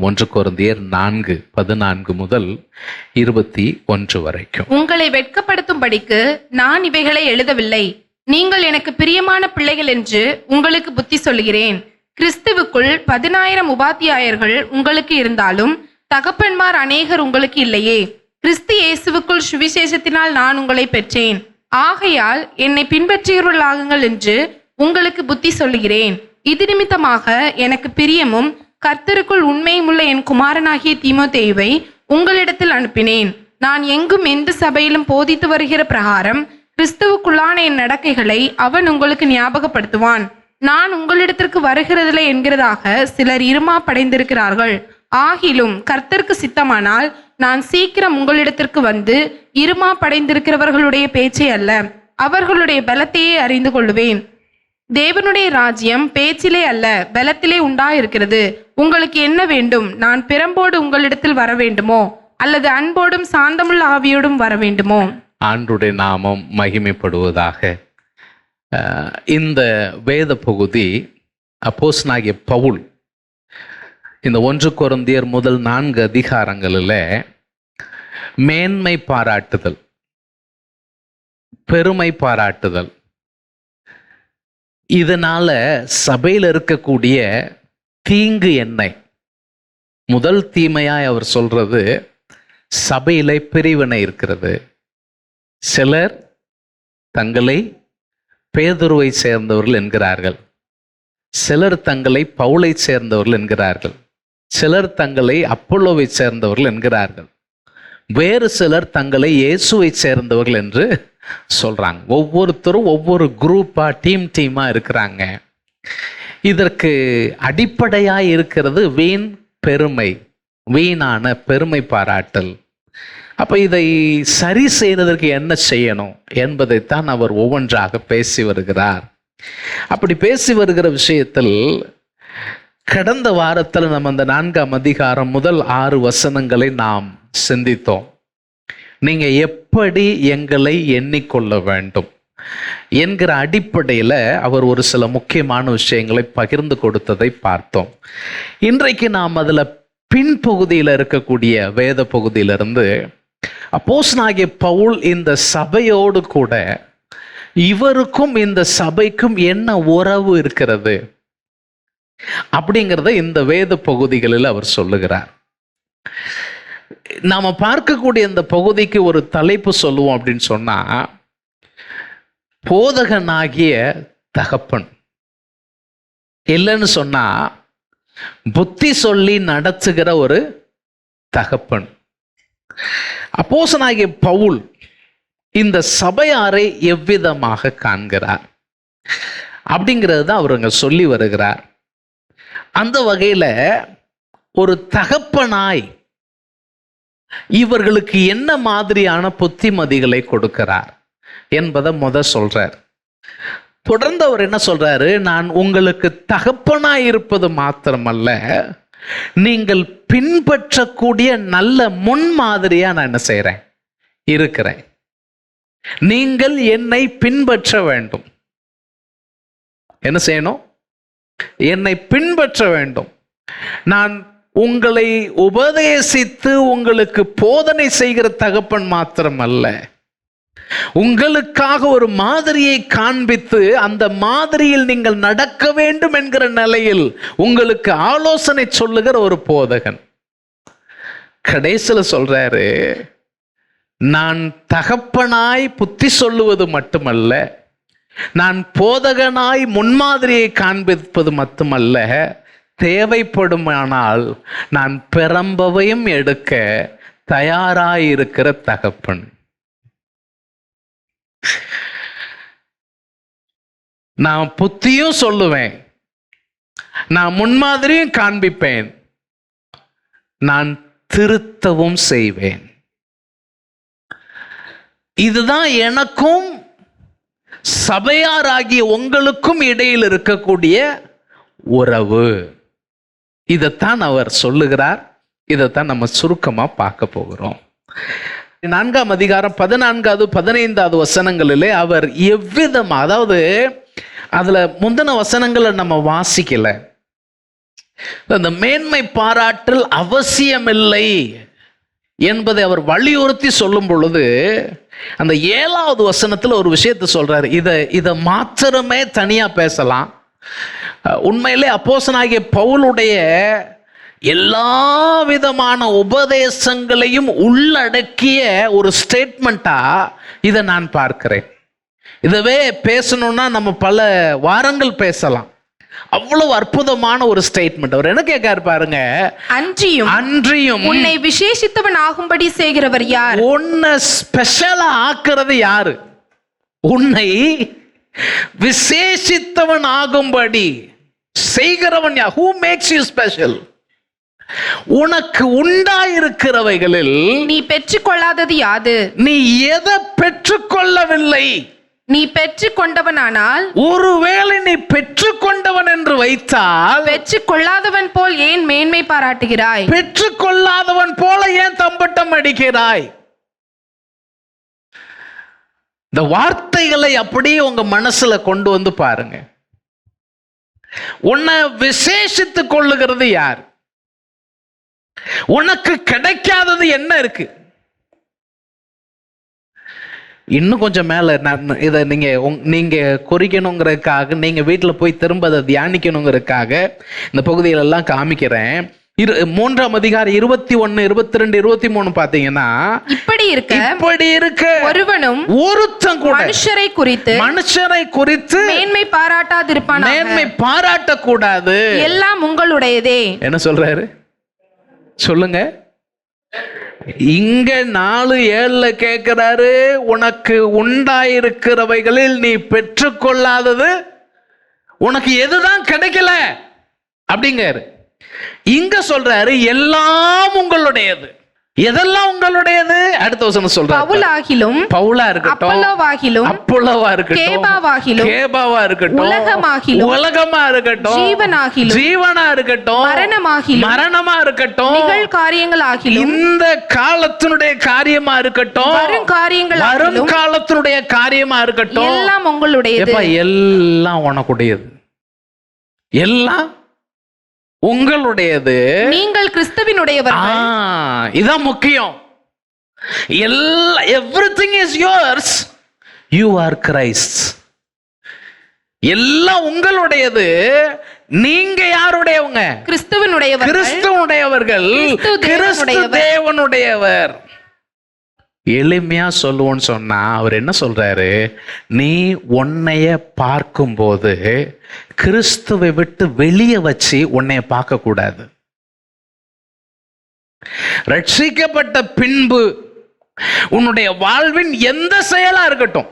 1 கொரிந்தியர் 4:14 முதல் 21 வரைக்கும். உங்களை வெட்கப்படுத்தும்படிக்கு நான் இவைகளை எழுதவில்லை, நீங்கள் எனக்கு பிரியமான பிள்ளைகள் என்று உங்களுக்கு புத்தி சொல்கிறேன். கிறிஸ்துவுக்குள் 10,000 உபாத்தியாயர்கள் உங்களுக்கு இருந்தாலும் தகப்பன்மார் அநேகர் உங்களுக்கு இல்லையே. கிறிஸ்து இயேசுவுக்குள் சுவிசேஷத்தினால் நான் உங்களை பெற்றேன். ஆகையால் என்னை பின்பற்றியவர்களாகுங்கள் என்று உங்களுக்கு புத்தி சொல்லுகிறேன். இது நிமித்தமாக எனக்கு பிரியமும் கர்த்தருக்குள் உண்மையுமுள்ள என் குமாரனாகிய தீமோத்தேயுவை உங்களிடத்தில் அனுப்பினேன். நான் எங்கும் எந்த சபையிலும் போதித்து வருகிற பிரகாரம் கிறிஸ்துவுக்குள்ளான என் நடக்கைகளை அவன் உங்களுக்கு ஞாபகப்படுத்துவான். நான் உங்களிடத்திற்கு வருகிறதில்லை என்கிறதாக சிலர் இருமாப்படைந்திருக்கிறார்கள். ஆகிலும் கர்த்தருக்கு சித்தமானால் நான் சீக்கிரம் உங்களிடத்திற்கு வந்து இருமாப்படைந்திருக்கிறவர்களுடைய பேச்சை அல்ல, அவர்களுடைய பலத்தையே அறிந்து கொள்ளுவேன். தேவனுடைய ராஜ்யம் பேச்சிலே அல்ல, பலத்திலே உண்டாயிருக்கிறது. உங்களுக்கு என்ன வேண்டும்? நான் பிரம்போடு உங்களிடத்தில் வர வேண்டுமோ, அல்லது அன்போடும் சாந்தமுள்ள ஆவியோடும் வர வேண்டுமோ? ஆண்டவருடைய நாமம் மகிமைப்படுவதாக. இந்த வேத பகுதி அப்போஸ்தலனாகிய பவுல் இந்த 1 கொரிந்தியர் முதல் 4 அதிகாரங்களில் மேன்மை பாராட்டுதல், பெருமை பாராட்டுதல், இதனால சபையில் இருக்கக்கூடிய தீங்கு என்ன? முதல் தீமையாய் அவர் சொல்றது, சபையில பிரிவினை இருக்கிறது. சிலர் தங்களை பேதுருவை சேர்ந்தவர்கள் என்கிறார்கள், சிலர் தங்களை பவுலை சேர்ந்தவர்கள் என்கிறார்கள், சிலர் தங்களை அப்போலோவை சேர்ந்தவர்கள் என்கிறார்கள், வேறு சிலர் தங்களை இயேசுவை சேர்ந்தவர்கள் என்று சொல்றாங்க. ஒவ்வொருத்தரும் ஒவ்வொரு குரூப்பா டீமா இருக்கிறாங்க. இதற்கு அடிப்படையாய் இருக்கிறது வீண் பெருமை, வீணான பெருமை பாராட்டல். அப்ப இதை சரி செய்வதற்கு என்ன செய்யணும் என்பதைத்தான் அவர் ஒவ்வொன்றாக பேசி வருகிறார். அப்படி பேசி வருகிற விஷயத்தில் கடந்த வாரத்தில் நம்ம அந்த 4ஆம் அதிகாரம் முதல் 6 வசனங்களை நாம் சிந்தித்தோம். நீங்க எப்படி எங்களை எண்ணிக்கொள்ள வேண்டும் என்கிற அடிப்படையில் அவர் ஒரு சில முக்கியமான விஷயங்களை பகிர்ந்து கொடுத்ததை பார்த்தோம். இன்றைக்கு நாம் அதில் பின்பகுதியில் இருக்கக்கூடிய வேத பகுதியிலிருந்து அப்போஸ்தலனாகிய பவுல் இந்த சபையோடு கூட இவருக்கும் இந்த சபைக்கும் என்ன உறவு இருக்கிறது அப்படிங்கிறத இந்த வேத பகுதிகளில் அவர் சொல்லுகிறார். நாம பார்க்கக்கூடிய இந்த பகுதிக்கு ஒரு தலைப்பு சொல்லுவோம் அப்படின்னு சொன்னா, போதகனாகிய தகப்பன். இல்லைன்னு சொன்னா புத்தி சொல்லி நடத்துகிற ஒரு தகப்பன். அப்போஸ்தலனாகிய பவுல் இந்த சபையாரை எவ்விதமாக காண்கிறார் அப்படிங்கிறது தான் அவர் அங்க சொல்லி வருகிறார். அந்த வகையில ஒரு தகப்பனாய் இவர்களுக்கு என்ன மாதிரியான புத்திமதிகளை கொடுக்கிறார் என்பதை சொல்றார். தொடர்ந்து அவர் என்ன சொல்றாரு, நான் உங்களுக்கு தகப்பனாய் இருப்பது மாத்திரமல்ல, நீங்கள் பின்பற்றக்கூடிய நல்ல முன்மாதிரியா நான் என்ன செய்றேன், இருக்கிறேன். நீங்கள் என்னை பின்பற்ற வேண்டும். என்ன செய்யணும்? என்னை பின்பற்ற வேண்டும். நான் உங்களை உபதேசித்து உங்களுக்கு போதனை செய்கிற தகப்பன் மாத்திரமல்ல, உங்களுக்காக ஒரு மாதிரியை காண்பித்து அந்த மாதிரியில் நீங்கள் நடக்க வேண்டும் என்கிற நிலையில் உங்களுக்கு ஆலோசனை சொல்லுகிற ஒரு போதகன். கடைசியில் சொல்றாரு, நான் தகப்பனாய் புத்தி சொல்லுவது மட்டுமல்ல, நான் போதகனாய் முன்மாதிரியை காண்பிப்பது மட்டுமல்ல, தேவைப்படுமானால் நான் பெரம்பவையும் எடுக்க தயாராயிருக்கிற தகப்பன். நான் புத்தியும் சொல்லுவேன், நான் முன்மாதிரியும் காண்பிப்பேன், நான் திருத்தவும் செய்வேன். இதுதான் எனக்கும் சபையாராகிய உங்களுக்கும் இடையில் இருக்கக்கூடிய உறவு. இதைத்தான் அவர் சொல்லுகிறார். இதைத்தான் நம்ம சுருக்கமா பார்க்க போகிறோம். 4ஆம் அதிகாரம் 14வது 15வது வசனங்களிலே அவர் எவ்விதமா, அதாவது அதுல முந்தின வசனங்களை நம்ம வாசிக்கல, அந்த மேன்மை பாராட்டல் அவசியமில்லை என்பதை அவர் வலியுறுத்தி சொல்லும் பொழுது அந்த 7வது வசனத்தில் ஒரு விஷயத்தை சொல்றாரு. இதை மாத்திரமே தனியா பேசலாம். உண்மையிலே அப்போஸ்தலனாகிய பவுலுடைய எல்லா விதமான உபதேசங்களையும் உள்ளடக்கிய ஒரு ஸ்டேட்மெண்ட்டா இதை நான் பார்க்கிறேன். இதவே பேசணும்னா நம்ம பல வாரங்கள் பேசலாம். அவ்வளவு அற்புதமான ஒரு ஸ்டேட்மெண்ட். அவர் என்ன கேட்காரு பாருங்க, அன்றியும் உன்னை விசேஷித்தவன் ஆகும்படி செய்கிறவர் யார்? உன்னை ஸ்பெஷலா ஆக்குறது யாரு? உன்னை விசேஷித்தவன் ஆகும்படி செய்கிறவன் யார்? Who makes you special? உனக்கு உண்டாயிருக்கிறவைகளில் நீ பெற்றுக்கொள்ளாதது யாது? நீ எதை பெற்றுக்கொள்ளவில்லை? நீ பெற்றுக்கொண்டவனானால், ஒருவேளை நீ பெற்றுக்கொண்டவன் என்று வைத்தால், பெற்றுக்கொள்ளாதவன் போல் ஏன் மேன்மை பாராட்டுகிறாய்? பெற்றுக்கொள்ளாதவன் போல ஏன் தம்பட்டம் அடிக்கிறாய்? இந்த வார்த்தைகளை அப்படியே உங்க மனசுல கொண்டு வந்து பாருங்க. உன்னை விசேஷித்துக் கொள்ளுகிறது யார்? உனக்கு கிடைக்காதது என்ன இருக்கு? இன்னும் கொஞ்சம் மேல இதை நீங்க குறிக்கணுங்கிறதுக்காக, நீங்க வீட்டுல போய் திரும்ப அதை தியானிக்கணுங்கிறதுக்காக இந்த பகுதிகள் எல்லாம் காமிக்கிறேன். 3ஆம் அதிகாரம் 21, 22, 23 பாத்தீங்கன்னா, இப்படி இருக்க ஒருத்தன் கூட மனுஷரை குறித்து மேன்மை பாராட்டாதிருப்பான். மேன்மை பாராட்டக்கூடாது. எல்லாம் உங்களுடையதே. என்ன சொல்றாரு சொல்லுங்க. இங்க 4:7 கேட்கிறாரு, உனக்கு உண்டாயிருக்கிறவைகளில் நீ பெற்றுக்கொள்ளாதது, உனக்கு எதுதான் கிடைக்கல அப்படிங்கிறாரு. இங்க சொல்றாரு எல்லாம் உங்களுடையது. எதெல்லாம் உங்களுடையது? அடுத்த வசனம் சொல்றாரு, பவுலா இருக்கட்டும், அப்பொல்லோவா இருக்கட்டும், கேபாவா இருக்கட்டும், உலகமா இருக்கட்டும், ஜீவனா இருக்கட்டும், மரணமா இருக்கட்டும், இந்த காலத்தினுடைய காரியமா இருக்கட்டும், வரும் காலத்தினுடைய காரியமா இருக்கட்டும், எல்லாம் உங்களுடையது. எல்லாம் உனக்குடையது, எல்லாம் உங்களுடையது. நீங்கள் கிறிஸ்துவினுடையவர்கள். இதான் முக்கியம். Everything is yours. You are Christ. எல்லாம் உங்களுடையது. நீங்க யாருடையவங்க? கிறிஸ்துவனுடையவர்கள். கிறிஸ்து தேவனுடையவர். எளிமையா சொல்லுவோன்னு சொன்னா அவர் என்ன சொல்றாரு, நீ உன்னைய பார்க்கும்போது கிறிஸ்துவை விட்டு வெளியே வச்சு உன்னைய பார்க்க கூடாது. ரட்சிக்கப்பட்ட பின்பு உன்னுடைய வாழ்வின் எந்த செயலா இருக்கட்டும்,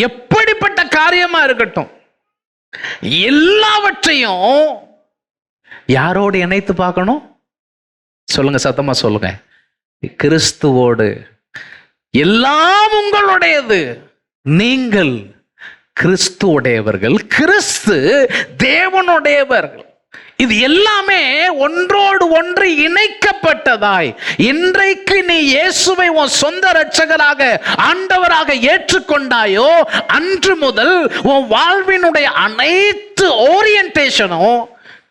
எப்படிப்பட்ட காரியமா இருக்கட்டும், எல்லாவற்றையும் யாரோடு இணைத்து பார்க்கணும்? சொல்லுங்க, சத்தமா சொல்லுங்க. கிறிஸ்துவோடு. எல்லாம் உங்களுடையது. நீங்கள் கிறிஸ்துவுடையவர்கள், கிறிஸ்து தேவனுடையவர்கள். இது எல்லாமே ஒன்றோடு ஒன்று இணைக்கப்பட்டதாய், இன்றைக்கு நீ இயேசுவை உன் சொந்த இரட்சகராக ஆண்டவராக ஏற்றுக்கொண்டாயோ அன்று முதல் உன் வாழ்வினுடைய அனைத்து ஓரியன்டேஷனும்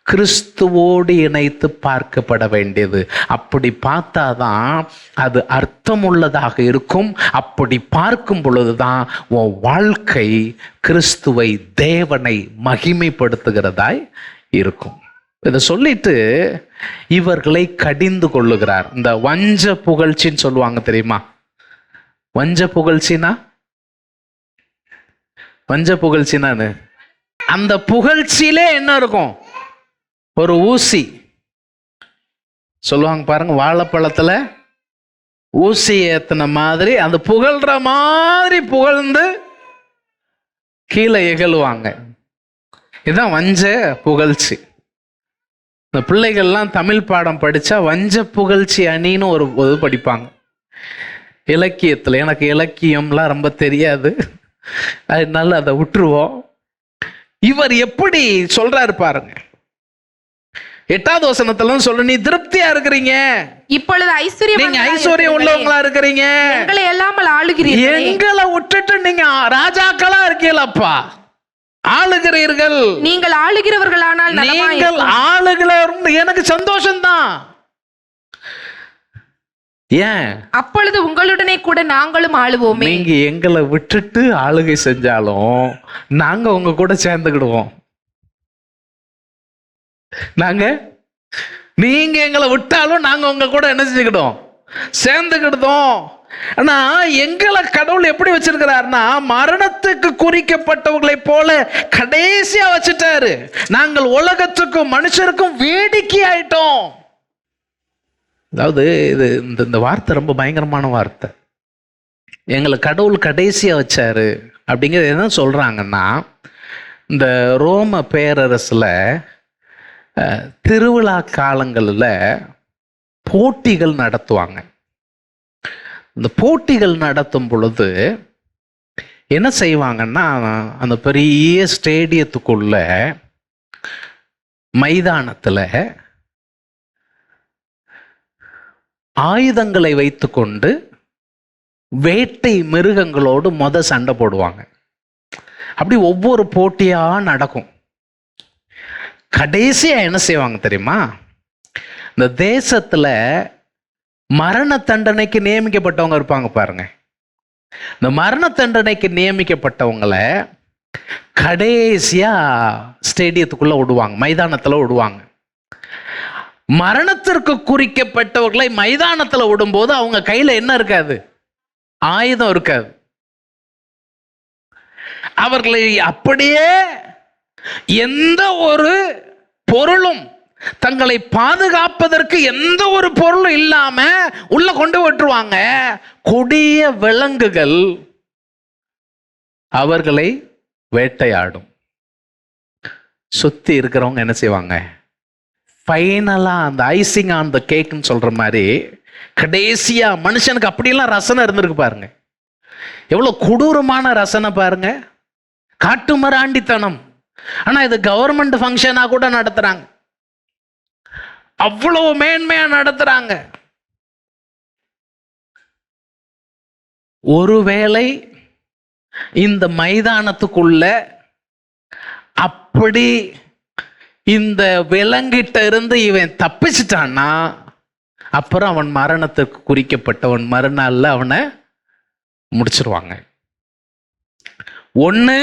கிறிஸ்துவோடு இணைத்து பார்க்கப்பட வேண்டியது. அப்படி பார்த்தாதான் அது அர்த்தமுள்ளதாக இருக்கும். அப்படி பார்க்கும் பொழுதுதான் உன் வாழ்க்கை கிறிஸ்துவை, தேவனை மகிமைப்படுத்துகிறதாய் இருக்கும். இதை சொல்லிட்டு இவர்களை கடிந்து கொள்ளுகிறார். இந்த வஞ்ச புகழ்ச்சின்னு சொல்லுவாங்க தெரியுமா? வஞ்ச புகழ்ச்சினான்னு அந்த புகழ்ச்சியிலே என்ன இருக்கும்? ஒரு ஊசி சொல்லுவாங்க பாருங்க, வாழைப்பழத்துல ஊசி ஏத்தின மாதிரி அந்த புகழ்ற மாதிரி புகழ்ந்து கீழே எகழுவாங்க. இதுதான் வஞ்ச புகழ்ச்சி. இந்த பிள்ளைகள்லாம் தமிழ் பாடம் படிச்சா வஞ்ச புகழ்ச்சி அணின்னு ஒரு படிப்பாங்க இலக்கியத்துல. எனக்கு இலக்கியம்லாம் ரொம்ப தெரியாது, அதனால அதை விட்டுருவோம். இவர் எப்படி சொல்றாரு பாருங்க. 8வது வசனத்துல சொல்ல, நீ திருப்தியா இருக்கிறீங்க, இப்பொழுது ஐஸ்வர்யம் உள்ளவங்களா இருக்கிறீங்க, எங்களை எல்லாமல் ஆளுகிறீர்கள், எங்களை விட்டுட்டு நீங்க ராஜாக்களா இருக்கீங்களப்பா ஆளுகிறீர்கள். நீங்கள் ஆளுகிறவர்களானால் நீங்கள் நலமாயிருக்கும். ஆளுகிறவர் எனக்கு சந்தோஷம்தான். ஏன்? அப்பொழுது உங்களுடனே கூட நாங்களும் ஆளுவோமே. நீங்க எங்களை விட்டுட்டு ஆளுகை செஞ்சாலும் நாங்க உங்க கூட சேர்ந்துக்கிடுவோம். நீங்க எங்களை விட்டாலும் நாங்க உங்க கூட என்ன செஞ்சுக்கிட்டோம்? சேர்ந்துக்கிட்டோம். ஆனா எங்களை கடவுள் எப்படி வச்சிருக்கிறாருன்னா, மரணத்துக்கு குறிக்கப்பட்டவர்களை போல கடைசியா வச்சுட்டாரு. நாங்கள் உலகத்துக்கும் மனுஷருக்கும் வேடிக்கை ஆயிட்டோம். அதாவது இது இந்த வார்த்தை ரொம்ப பயங்கரமான வார்த்தை. எங்களை கடவுள் கடைசியா வச்சாரு அப்படிங்கிறது என்ன சொல்றாங்கன்னா, இந்த ரோம பேரரசுல திருவிழா காலங்களில் போட்டிகள் நடத்துவாங்க. இந்த போட்டிகள் நடத்தும் பொழுது என்ன செய்வாங்கன்னா, அந்த பெரிய ஸ்டேடியத்துக்குள்ள மைதானத்தில் ஆயுதங்களை வைத்துக்கொண்டு வேட்டை மிருகங்களோடு சண்டை போடுவாங்க. அப்படி ஒவ்வொரு போட்டியா நடக்கும். கடைசியா என்ன செய்வாங்க தெரியுமா? இந்த தேசத்துல மரண தண்டனைக்கு நியமிக்கப்பட்டவங்க இருப்பாங்க பாருங்க. இந்த மரண தண்டனைக்கு நியமிக்கப்பட்டவங்களை கடைசியா ஸ்டேடியத்துக்குள்ள விடுவாங்க, மைதானத்துல விடுவாங்க. மரணத்திற்கு குறிக்கப்பட்டவர்களை மைதானத்துல விடும்போது அவங்க கையில என்ன இருக்காது? ஆயுதம் இருக்காது. அவர்களை அப்படியே எந்த ஒரு பொருளும், தங்களை பாதுகாப்பதற்கு எந்த ஒரு பொருளும் இல்லாம உள்ள கொண்டு விட்டுருவாங்க. கொடிய விலங்குகள் அவர்களை வேட்டையாடும். சுத்தி இருக்கிறவங்க என்ன செய்வாங்க? ஃபைனலா அந்த ஐசிங் ஆன் த கேக்னு சொல்ற மாதிரி கடைசியா மனுஷனுக்கு அப்படியெல்லாம் ரசனை இருந்திருக்கு பாருங்க. எவ்வளவு கொடூரமான ரசனை பாருங்க, காட்டுமராண்டித்தனம். ஆனா இது கவர்மெண்ட் ஃபங்க்ஷனா கூட நடத்துறாங்க, அவ்வளவு மேன்மையா நடத்துறாங்க. ஒருவேளை இந்த மைதானத்துக்குள்ள அப்படி இந்த விலங்கிட்ட இருந்து இவன் தப்பிச்சிட்டான்னா, அப்புறம் அவன் மரணத்துக்கு குறிக்கப்பட்டவன் மறுநாள்ல அவனை முடிச்சிருவாங்க. ஒண்ணு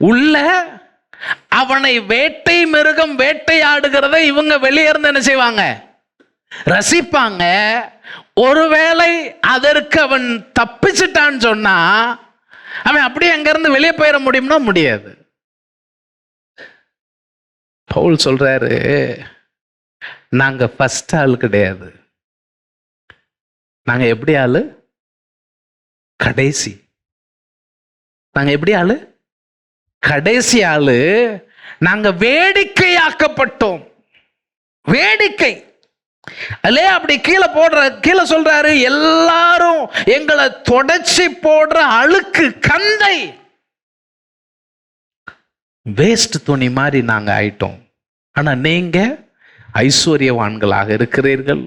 உள்ள அவனை வேட்டை மிருகம் வேட்டையாடுகிறத இவங்க வெளியே இருந்து என்ன செய்வாங்க? ரசிப்பாங்க. ஒருவேளை அதற்கு அவன் தப்பிச்சிட்டான்னு சொன்னா அவன் அப்படியே அங்க இருந்து வெளியே போயிட முடியும்னா முடியாது. பவுல் சொல்றாரு, நாங்க ஃபர்ஸ்ட் ஆளு கிடையாது. நாங்க எப்படி ஆளு? கடைசி. நாங்க எப்படி ஆளு? கடைசி ஆளு. நாங்க வேடிக்கையாக்கப்பட்டோம். வேடிக்கை அல்லே அப்படி கீழே சொல்றாரு, எல்லாரும் எங்களை தொடச்சி போடுற அழுக்கு கந்தை, வேஸ்ட் துணி மாதிரி நாங்க ஆயிட்டோம். ஆனா நீங்க ஐஸ்வர்யவான்களாக இருக்கிறீர்கள்,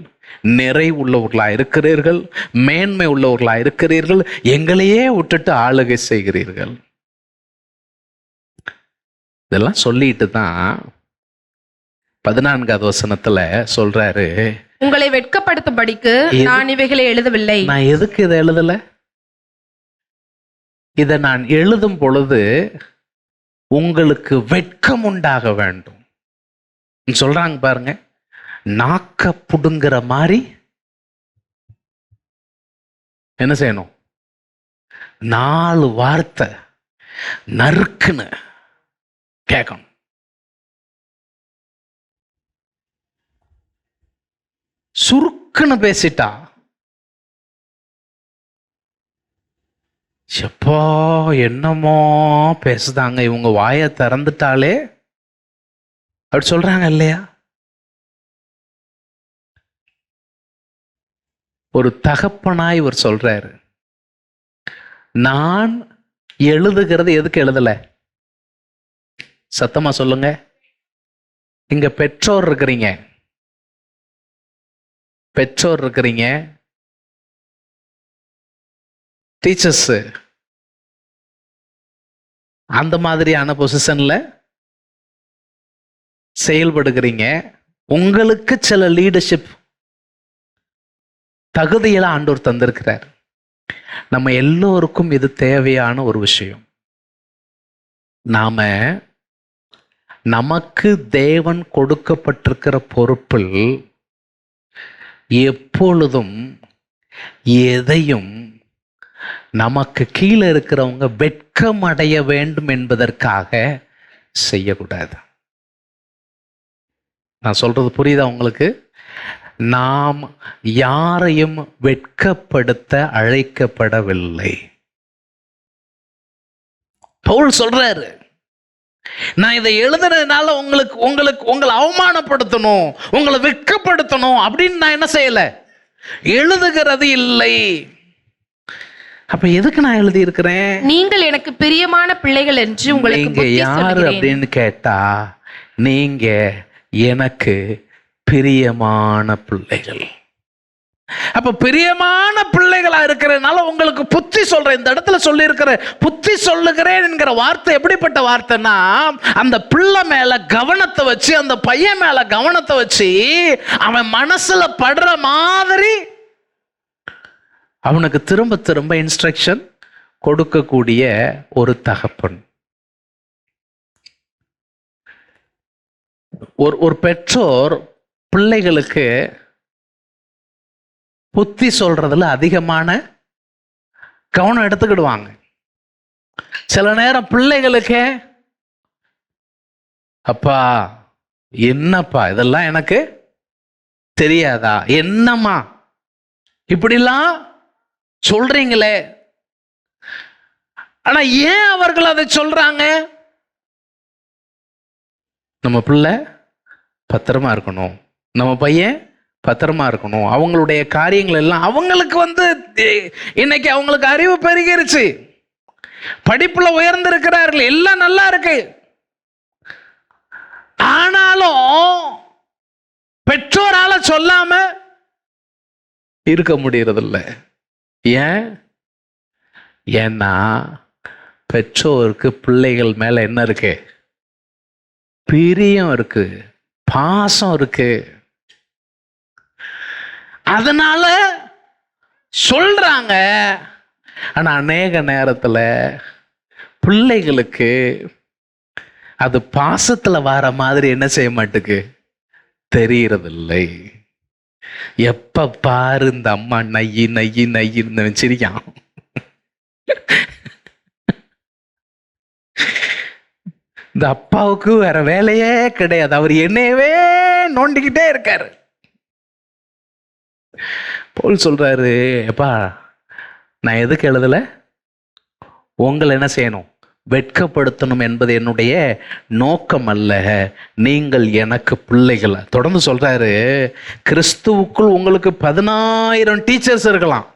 நிறை உள்ளவர்களாக இருக்கிறீர்கள், மேன்மை உள்ளவர்களாக இருக்கிறீர்கள், எங்களையே விட்டுட்டு ஆளுகை செய்கிறீர்கள். இதெல்லாம் சொல்லிட்டு தான் 14வது வசனத்துல சொல்றாரு, உங்களை வெட்கப்படுத்தும்படிக்கு நான் இவைகளை எழுதவில்லை. நான் எதுக்கு இதை எழுதல? இதை நான் எழுதும் பொழுது உங்களுக்கு வெட்கம் உண்டாக வேண்டும் சொல்றாங்க பாருங்க. நாக்க புடுங்குற மாதிரி என்ன செய்யணும்? 4 வார்த்தை நறுக்குன்னு கேட்கணும். சுருக்குன்னு பேசிட்டா எப்போ என்னமோ பேசுதாங்க இவங்க, வாயை திறந்துட்டாலே அப்படி சொல்றாங்க இல்லையா? ஒரு தகப்பனாய் இவர் சொல்றாரு, நான் எழுதுகிறது எதுக்கு எழுதல? சத்தமா சொல்லுங்க. இங்க பெற்றோர் இருக்கிறீங்க, டீச்சர்ஸ், அந்த மாதிரியான பொசிஷன்ல செயல்படுகிறீங்க. உங்களுக்கு சில லீடர்ஷிப் தகுதியெல்லாம் ஆண்டவர் தந்திருக்கிறார். நம்ம எல்லோருக்கும் இது தேவையான ஒரு விஷயம். நாம நமக்கு தேவன் கொடுக்கப்பட்டிருக்கிற பொறுப்பில் எப்பொழுதும் எதையும் நமக்கு கீழே இருக்கிறவங்க வெட்கம் அடைய வேண்டும் என்பதற்காக செய்யக்கூடாது. நான் சொல்றது புரியுதா உங்களுக்கு? நாம் யாரையும் வெட்கப்படுத்த அழைக்கப்படவில்லை. பவுல் சொல்றாரு, நான் இதை எழுதுறதுனால உங்களை அவமானப்படுத்தணும், உங்களை வெட்கப்படுத்தணும் அப்படின்னு நான் என்ன செய்யல, எழுதுகிறது இல்லை. அப்ப எதுக்கு நான் எழுதி இருக்கிறேன்? நீங்கள் எனக்கு பிரியமான பிள்ளைகள் என்று உங்களுக்கு நீங்க யாரு அப்படின்னு கேட்டா, நீங்க எனக்கு பிரியமான பிள்ளைகள். அப்ப பிரியமான பிள்ளைகளா இருக்கிறதுனால உங்களுக்கு புத்தி சொல்றேன். இந்த இடத்துல சொல்லி இருக்கிற புத்தி சொல்லுகிறேன் என்கிற வார்த்தை எப்படிப்பட்ட வார்த்தைன்னா, அந்த பிள்ளை மேல கவனத்தை வச்சு, அந்த பையன் மேல கவனத்தை வச்சு, அவன் மனசுல படுற மாதிரி அவனுக்கு திரும்ப திரும்ப இன்ஸ்ட்ரக்ஷன் கொடுக்கக்கூடிய ஒரு தகப்பன். ஒரு பெற்றோர் பிள்ளைகளுக்கு புத்தி சொல்றதுல அதிகமான கவனம் எடுத்துக்கிடுவாங்க. சில நேரம் பிள்ளைகளுக்கு, அப்பா என்னப்பா இதெல்லாம் எனக்கு தெரியாதா, என்னம்மா இப்படிலாம் சொல்றீங்களே. ஆனா ஏன் அவர்கள் அதை சொல்றாங்க? நம்ம பிள்ளை பத்திரமா இருக்கணும், நம்ம பையன் பத்திரமா இருக்கணும், அவங்களுடைய காரியங்கள் எல்லாம் அவங்களுக்கு இன்னைக்கு அவங்களுக்கு அறிவு பெருகிருச்சு, படிப்புல உயர்ந்திருக்கிறார்கள், எல்லாம் நல்லா இருக்கு. ஆனாலும் பெற்றோரால சொல்லாம இருக்க முடியறதில்ல. ஏன்னா பெற்றோருக்கு பிள்ளைகள் மேல என்ன இருக்கு? பிரியம் இருக்கு, பாசம் இருக்கு. அதனால சொல்றாங்க. ஆனா அநேக நேரத்துல பிள்ளைகளுக்கு அது பாசத்துல வர மாதிரி என்ன செய்ய மாட்டுக்கு தெரியறதில்லை. எப்ப பாரு இந்த அம்மா நையி நையி நையின்னு வச்சிருக்கான். இந்த அப்பாவுக்கு வேற வேலையே கிடையாது, அவர் என்னையவே நோண்டிக்கிட்டே இருக்காரு. பவுல் சொல்றாரு, எப்பா நான் எதுக்கு எழுதல, உங்களை என்ன செய்யணும், வெட்கப்படுத்தணும் என்பது என்னுடைய நோக்கம் அல்ல, நீங்கள் எனக்கு பிள்ளைகள். தொடர்ந்து சொல்றாரு, கிறிஸ்துவுக்குள் உங்களுக்கு 10,000 டீச்சர்ஸ் இருக்கலாம்.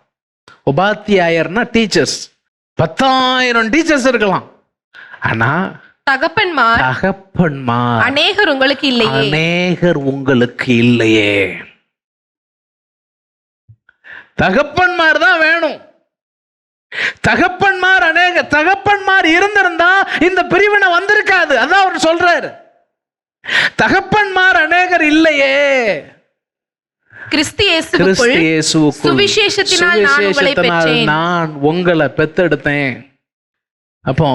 உபாத்தியாயர்னா டீச்சர்ஸ், 10,000 டீச்சர்ஸ் இருக்கலாம். ஆனா தகப்பன்மார் அநேகர் உங்களுக்கு இல்லையே. அநேகர் உங்களுக்கு இல்லையே. தகப்பன்மார் தான் வேணும். தகப்பன்மார் அநேக தகப்பன்மார் இருந்திருந்தா இந்த பிரிவினை வந்திருக்காது. அதான் அவர் சொல்றாரு, தகப்பன்மார் அநேகர் இல்லையே. கிறிஸ்து இயேசுவுக்குள் சுவிசேஷத்தினால் நான் உங்களை பெத்தெடுத்தேன். அப்போ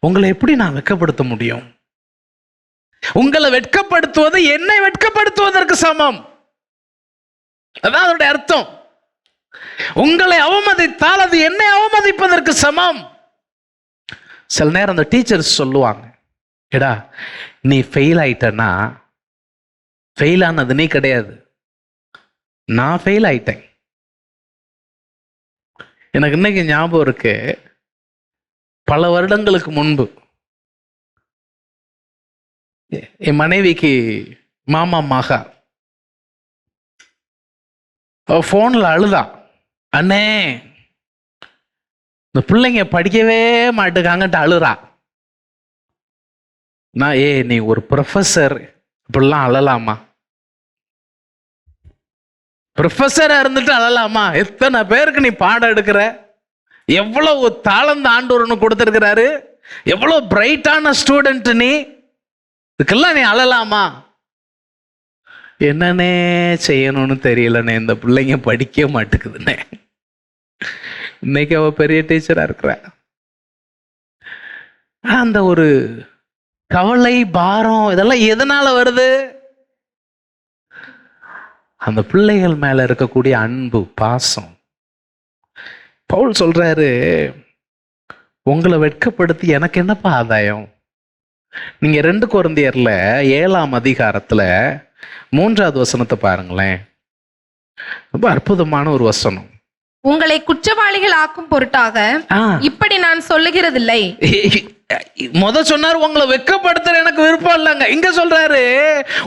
உங்களை எப்படி நான் வெட்கப்படுத்த முடியும்? உங்களை வெட்கப்படுத்துவது என்னை வெட்கப்படுத்துவதற்கு சமம். அதான் அதோட அர்த்தம். உங்களை அவமதித்தால் அது என்னை அவமதிப்பதற்கு சமம். சில நேரம் அந்த டீச்சர்ஸ் சொல்லுவாங்க, எடா நீ ஃபெயில் ஆயிட்டனா, ஃபெயில் ஆனது நீ கிடையாது, நான் ஃபெயில் ஆயிட்டேன். எனக்கு இன்னைக்கு ஞாபகம் இருக்கு, பல வருடங்களுக்கு முன்பு என் மனைவிக்கு மாமா மகா ஃபோனில் அழுதா, அண்ணே இந்த பிள்ளைங்க படிக்கவே மாட்டுக்காங்கன்ட்டு அழுறா. நான் நீ ஒரு ப்ரொஃபஸர் இப்படிலாம் அழலாமா? ப்ரொஃபஸரா இருந்துட்டு அழலாமா? எத்தனை பேருக்கு நீ பாடம் எடுக்கிற, எவ்வளவு தாளந்த ஆண்டவர் உனக்கு கொடுத்திருக்கிறாரு, எவ்வளவு பிரைட்டான ஸ்டூடெண்ட் நீ, இதுக்கெல்லாம் நீ அழலாமா? என்னன்னே செய்யணும்னு தெரியலண்ணே, இந்த பிள்ளைங்க படிக்க மாட்டேங்குதுண்ணே. இன்னைக்கு அவ பெரிய டீச்சரா இருக்கிற. அந்த ஒரு கவலை, பாரம் இதெல்லாம் எதனால வருது? அந்த பிள்ளைகள் மேல இருக்கக்கூடிய அன்பு, பாசம். பவுல் சொல்றாரு, உங்களை வெட்கப்படுத்தி எனக்கு என்னப்பா ஆதாயம்? நீங்க 2 கொரிந்தியர்ல 7ஆம் அதிகாரத்துல 3வது வசனத்தை பாருங்களேன். ரொம்ப அற்புதமான ஒரு வசனம். உங்களை குற்றவாளிகள் ஆக்கும் பொருட்டாக இப்படி நான் சொல்லுகிறதில்லை. சொன்னார் உங்களை வெட்கப்படுத்துற எனக்கு விருப்பம் இல்லைங்க. இங்க சொல்றாரு,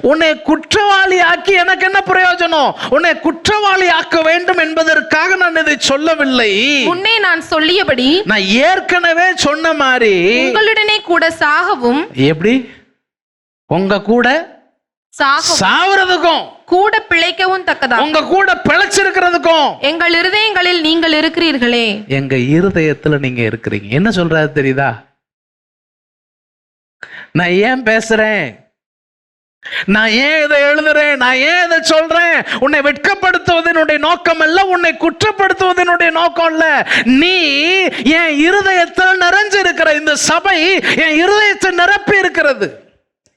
உன்னை குற்றவாளி ஆக்கி எனக்கு என்ன பிரயோஜனம்? உன்னை குற்றவாளி ஆக்க வேண்டும் என்பதற்காக நான் இதை சொல்லவில்லை. முன்னே நான் சொல்லியபடி, நான் ஏற்கனவே சொன்ன மாதிரி உங்களுடனே கூட சாகவும், எப்படி உங்க கூட சாவறதுக்கும் கூட பிழைக்கவும் தக்கதா, உங்க கூட பிழைச்சிருக்கிறதுக்கும் எங்கள் இருதயங்களில் நீங்கள் இருக்கிறீர்களே. எங்க இருதயத்துல நீங்க இருக்கிறீங்க. என்ன சொல்றாரு தெரியுதா? நான் ஏன் பேசுறேன், நான் ஏன் இதை எழுதுறேன், நான் ஏன் இதை சொல்றேன்? உன்னை வெட்கப்படுத்துவதனுடைய நோக்கம் அல்ல, உன்னை குற்றப்படுத்துவதனுடைய நோக்கம் இல்ல. நீ என் இருதயத்தில் நிறைஞ்சு இருக்கிற, இந்த சபை என் இருதயத்தை நிரப்பி இருக்கிறது.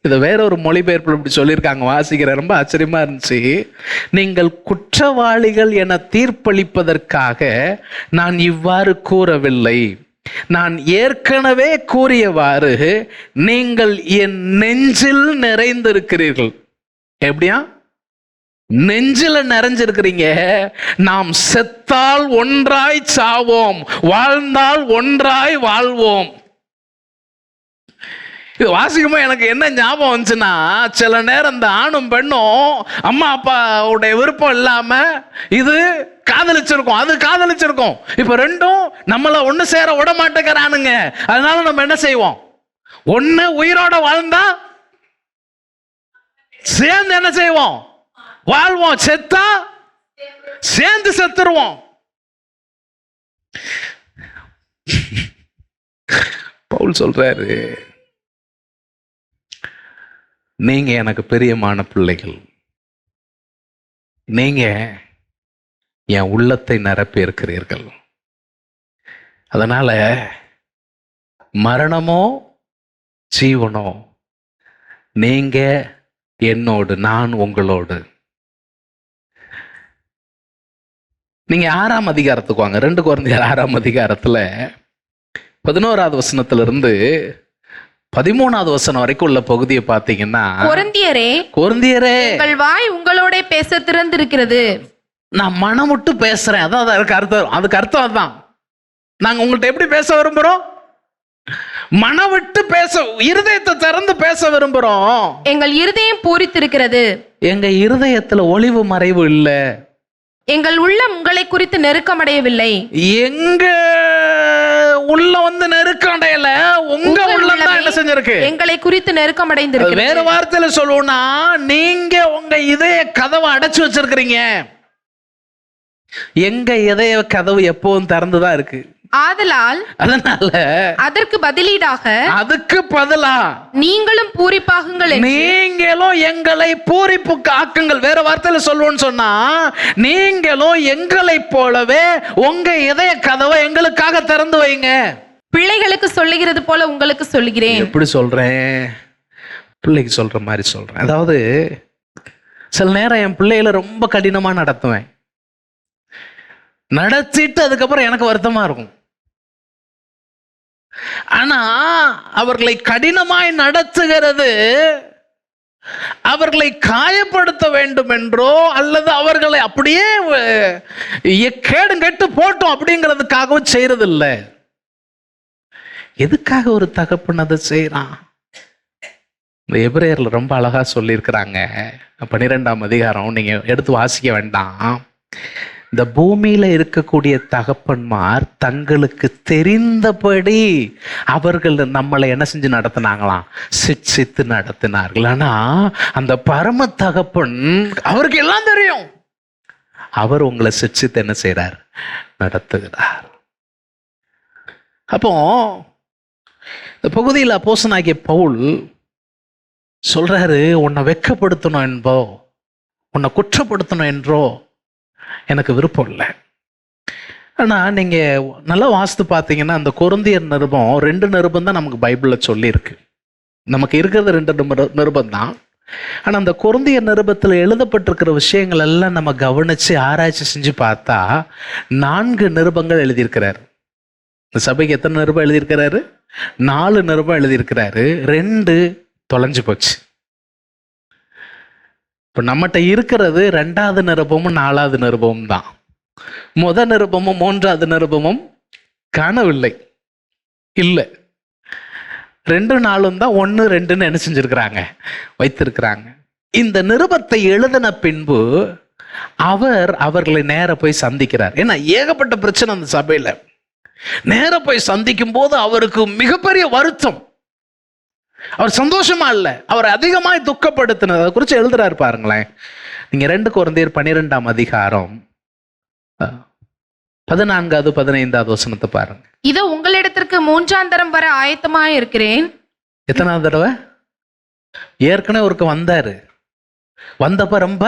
இதை வேற ஒரு மொழிபெயர்ப்பு இப்படி சொல்லியிருக்காங்க, வாசிக்கிற ரொம்ப ஆச்சரியமா இருந்துச்சு. நீங்கள் குற்றவாளிகள் என தீர்ப்பளிப்பதற்காக நான் இவ்வாறு கூறவில்லை, நான் ஏற்கனவே கூறியவாறு நீங்கள் என் நெஞ்சில் நிறைந்திருக்கிறீர்கள். எப்படியா? நெஞ்சில நிறைஞ்சிருக்கிறீங்க. நாம் செத்தால் ஒன்றாய் சாவோம், வாழ்ந்தால் ஒன்றாய் வாழ்வோம். இது வாசிக்குமோ எனக்கு என்ன ஞாபகம் வந்துச்சுன்னா, சில நேரம் இந்த ஆணும் பெண்ணும் அம்மா அப்பாவுடைய விருப்பம் இல்லாம இது காதலிச்சிருக்கோம், அது காதலிச்சிருக்கோம். இப்ப ரெண்டும் நம்மள ஒண்ணு சேர விட மாட்டேங்கிறானுங்க. அதனால நம்ம என்ன செய்வோம்? ஒண்ணு உயிரோட வாழ்ந்தா சேர்ந்து என்ன செய்வோம்? வாழ்வோம். செத்தா சேர்ந்து செத்துருவோம். பவுல் சொல்றாரு, நீங்க எனக்கு பிரியமான பிள்ளைகள், நீங்க என் உள்ளத்தை நிரப்பி இருக்கிறீர்கள். அதனால மரணமோ ஜீவனோ நீங்க என்னோடு, நான் உங்களோடு. நீங்க 6ஆம் அதிகாரத்துக்கு வாங்க. 2 கொரிந்தியர் 6ஆம் அதிகாரத்துல 11வது வசனத்திலிருந்து 13வது வசனம் வரைக்கும் உள்ள பகுதியை பார்த்தீங்கன்னா, கொரிந்தியரே உங்கள் வாய் உங்களோட பேச திறந்திருக்கிறது. நான் மனம் விட்டு பேசுறேன். அதான் அதுக்கு அர்த்தம். அதுக்கு அர்த்தம் அதுதான். நாங்க உங்கள்ட்ட எப்படி பேச விரும்புறோம்? மனம் விட்டு பேச, இருதயத்தை திறந்து பேச விரும்புறோம். எங்கள் இருதயம் பூரித்திருக்கிறது. எங்க இருதயத்துல ஒளிவு மறைவு இல்ல. எங்கள் உள்ளம் உங்களை குறித்து நெருக்கமடையவில்லை. எங்க உள்ள வந்து நெருக்கம் அடையல, உங்க உள்ளம் தான் என்ன செஞ்சிருக்கு? எங்களை குறித்து நெருக்கமடைந்திருக்கு. வேற வார்த்தையில சொல்லுவோம்னா, நீங்க உங்க இதய கதவை அடைச்சு வச்சிருக்கிறீங்க. எங்க இதய கதவு எப்பவும் திறந்துதான் இருக்கு. ஆதலால் அதனால அதற்கு பதிலா நீங்களும் பூரிப்பாகுங்கள், நீங்களும் எங்களை பூரிப்பு ஆக்குங்கள். வேற வார்த்தையில சொல்லுவோம்னு சொன்னா, நீங்களும் எங்களை போலவே உங்க இதய கதவை எங்களுக்காக திறந்து வைங்க. பிள்ளைகளுக்கு சொல்லுகிறது போல உங்களுக்கு சொல்லுகிறேன். எப்படி சொல்றேன்? பிள்ளைக்கு சொல்ற மாதிரி சொல்றேன். அதாவது சில நேரம் என் பிள்ளைகளை ரொம்ப கடினமா நடத்துவேன். நடத்திட்டு அதுக்கப்புறம் எனக்கு வருத்தமா இருக்கும். ஆனா அவர்களை கடினமாய் நடத்துகிறது அவர்களை காயப்படுத்த வேண்டும் என்றோ அல்லது அவர்களை அப்படியே கேடு கெட்டு போட்டோம் அப்படிங்கிறதுக்காகவும் செய்யறது இல்லை. எதுக்காக ஒரு தகப்பன் அதை செய்யறான்? இந்த எபிரேயர்ல ரொம்ப அழகா சொல்லியிருக்கிறாங்க. 12ஆம் அதிகாரம் நீங்க எடுத்து வாசிக்க வேண்டாம். இந்த பூமியில இருக்கக்கூடிய தகப்பன்மார் தங்களுக்கு தெரிந்தபடி அவர்கள் நம்மளை என்ன செஞ்சு நடத்தினாங்களாம்? சிட்சித்து நடத்தினார்கள். ஆனா அந்த பரம தகப்பன், அவருக்கு எல்லாம் தெரியும். அவர் உங்களை சிட்சித்து என்ன செய்றார்? நடத்துகிறார். அப்போ இந்த பகுதியில் அப்போஸ்தலனாகிய பவுல் சொல்றாரு, உன்னை வெட்கப்படுத்தணும் என்போ, உன்னை குற்றப்படுத்தணும் என்றோ எனக்கு விருப்பம் இல்லை. ஆனால் நீங்கள் நல்லா வாசித்து பார்த்தீங்கன்னா அந்த கொரிந்தியர் நிருபம் 2 நிருபம் தான் நமக்கு பைபிளில் சொல்லியிருக்கு. நமக்கு இருக்கிறது 2 நிருபம் தான். ஆனால் அந்த கொரிந்தியர் நிருபத்தில் எழுதப்பட்டிருக்கிற விஷயங்கள் எல்லாம் நம்ம கவனித்து ஆராய்ச்சி செஞ்சு பார்த்தா 4 நிருபங்கள் எழுதியிருக்கிறார். இந்த சபைக்கு எத்தனை நிருபம் எழுதியிருக்கிறாரு? 4 நிருபம் எழுதியிருக்கிறாரு. 2 தொலைஞ்சு போச்சு. இப்போ நம்மகிட்ட இருக்கிறது 2வது நிருபமும் 4வது நிருபமும் தான். முதல் நிருபமும் 3வது நிருபமும் காணவில்லை, இல்லை. 2 4 தான் 1 2ன்னு என்ன செஞ்சிருக்கிறாங்க, வைத்திருக்கிறாங்க. இந்த நிருபத்தை எழுதின பின்பு அவர்களை நேர போய் சந்திக்கிறார். ஏன்னா ஏகப்பட்ட பிரச்சனை அந்த சபையில. நேர போய் சந்திக்கும் போது அவருக்கு மிகப்பெரிய வருத்தம். அவர் சந்தோஷமா இல்ல, அவர் அதிகமாய் துக்கப்படுத்தினதை குறித்து எழுதுறாரு பாருங்களேன். நீங்க 2 கொரிந்தியர் 12ஆம் அதிகாரம் 14வது 15வது வசனத்தை பாருங்க. இதோ உங்களிடத்திற்கு 3ஆம் தரம் வர ஆயத்தமாய் இருக்கிறேன். எத்தனாவது தடவை? ஏற்கனவே ஒருக்க வந்தாரு, வந்தப்ப ரொம்ப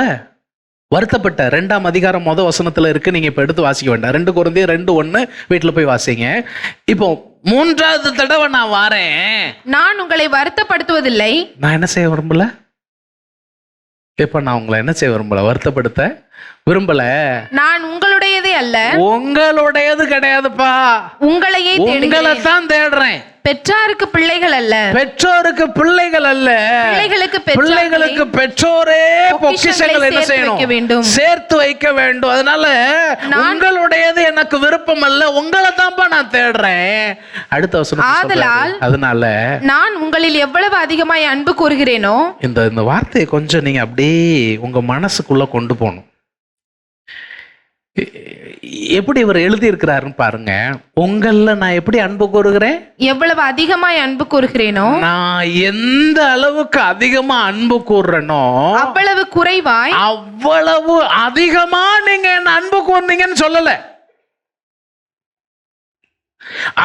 வருத்தப்பட்ட. 2ஆம் அதிகாரம் முதல் வசனத்துல இருக்கு, நீங்க இப்ப எடுத்து வாசிக்க வேண்டாம். 2 கொரிந்தியர் 2:1 வீட்டுல போய் வாசிங்க. இப்போ 3வது தடவை நான் வாரேன், நான் உங்களை வருத்தப்படுத்துவதில்லை. நான் என்ன செய்ய விரும்பல? இப்ப நான் உங்களை என்ன செய்ய விரும்பல? வருத்தப்படுத்த விரும்பல. நான் உங்களுடையதே அல்ல. உங்களுடையது கிடையாதுப்பா, உங்களையே தேடுகிறேன். தான் தேடுறேன். பெற்றாருக்கு பிள்ளைகள் அல்ல, பெற்றோருக்கு பிள்ளைகள் அல்ல, பிள்ளைகளுக்கு பெற்றோரே பொக்கிஷங்களை என்ன செய்யணும்? சேர்த்து வைக்க வேண்டும். அதனால உங்களுடையது எனக்கு விருப்பம் அல்ல, உங்களை தான்ப்பா நான் தேடுறேன். அடுத்த வசனம், ஆதலால் அதனால நான் உங்களில் எவ்வளவு அதிகமாய் அன்பு கூறுகிறேனோ. இந்த வார்த்தையை கொஞ்சம் நீங்க அப்படியே உங்க மனசுக்குள்ள கொண்டு போகணும். எப்படி இவர் எழுதி இருக்கிறாருன்னு பாருங்க. உங்கள நான் எப்படி அன்பு கூறுகிறேன்? எவ்வளவு அதிகமாய் அன்பு கூறுகிறேனோ. நான் எந்த அளவுக்கு அதிகமா அன்பு கூறுறேனோ அவ்வளவு குறைவாய், அவ்வளவு அதிகமா நீங்க என்ன அன்பு கூர்ந்தீங்கன்னு சொல்லல.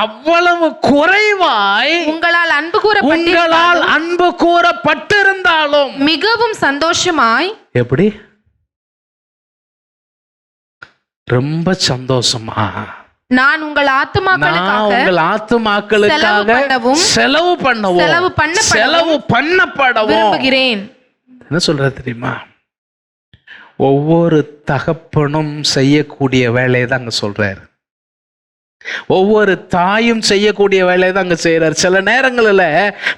அவ்வளவு குறைவாய் உங்களால் அன்பு கூறப்பட்டிருந்தாலும் மிகவும் சந்தோஷமாய். எப்படி? ரொம்ப சந்தோஷமா நான் உங்கள் ஆத்துமாக்களுக்காக செலவு பண்ணப்படவும் விரும்புகிறேன். என்ன சொல்ற தெரியுமா? ஒவ்வொரு தகப்பனும் செய்யக்கூடிய வேலையை தான் அங்க சொல்றாரு. ஒவ்வொரு தாயும் செய்யக்கூடிய வேலையை தான் அங்க செய்யறாரு. சில நேரங்களில்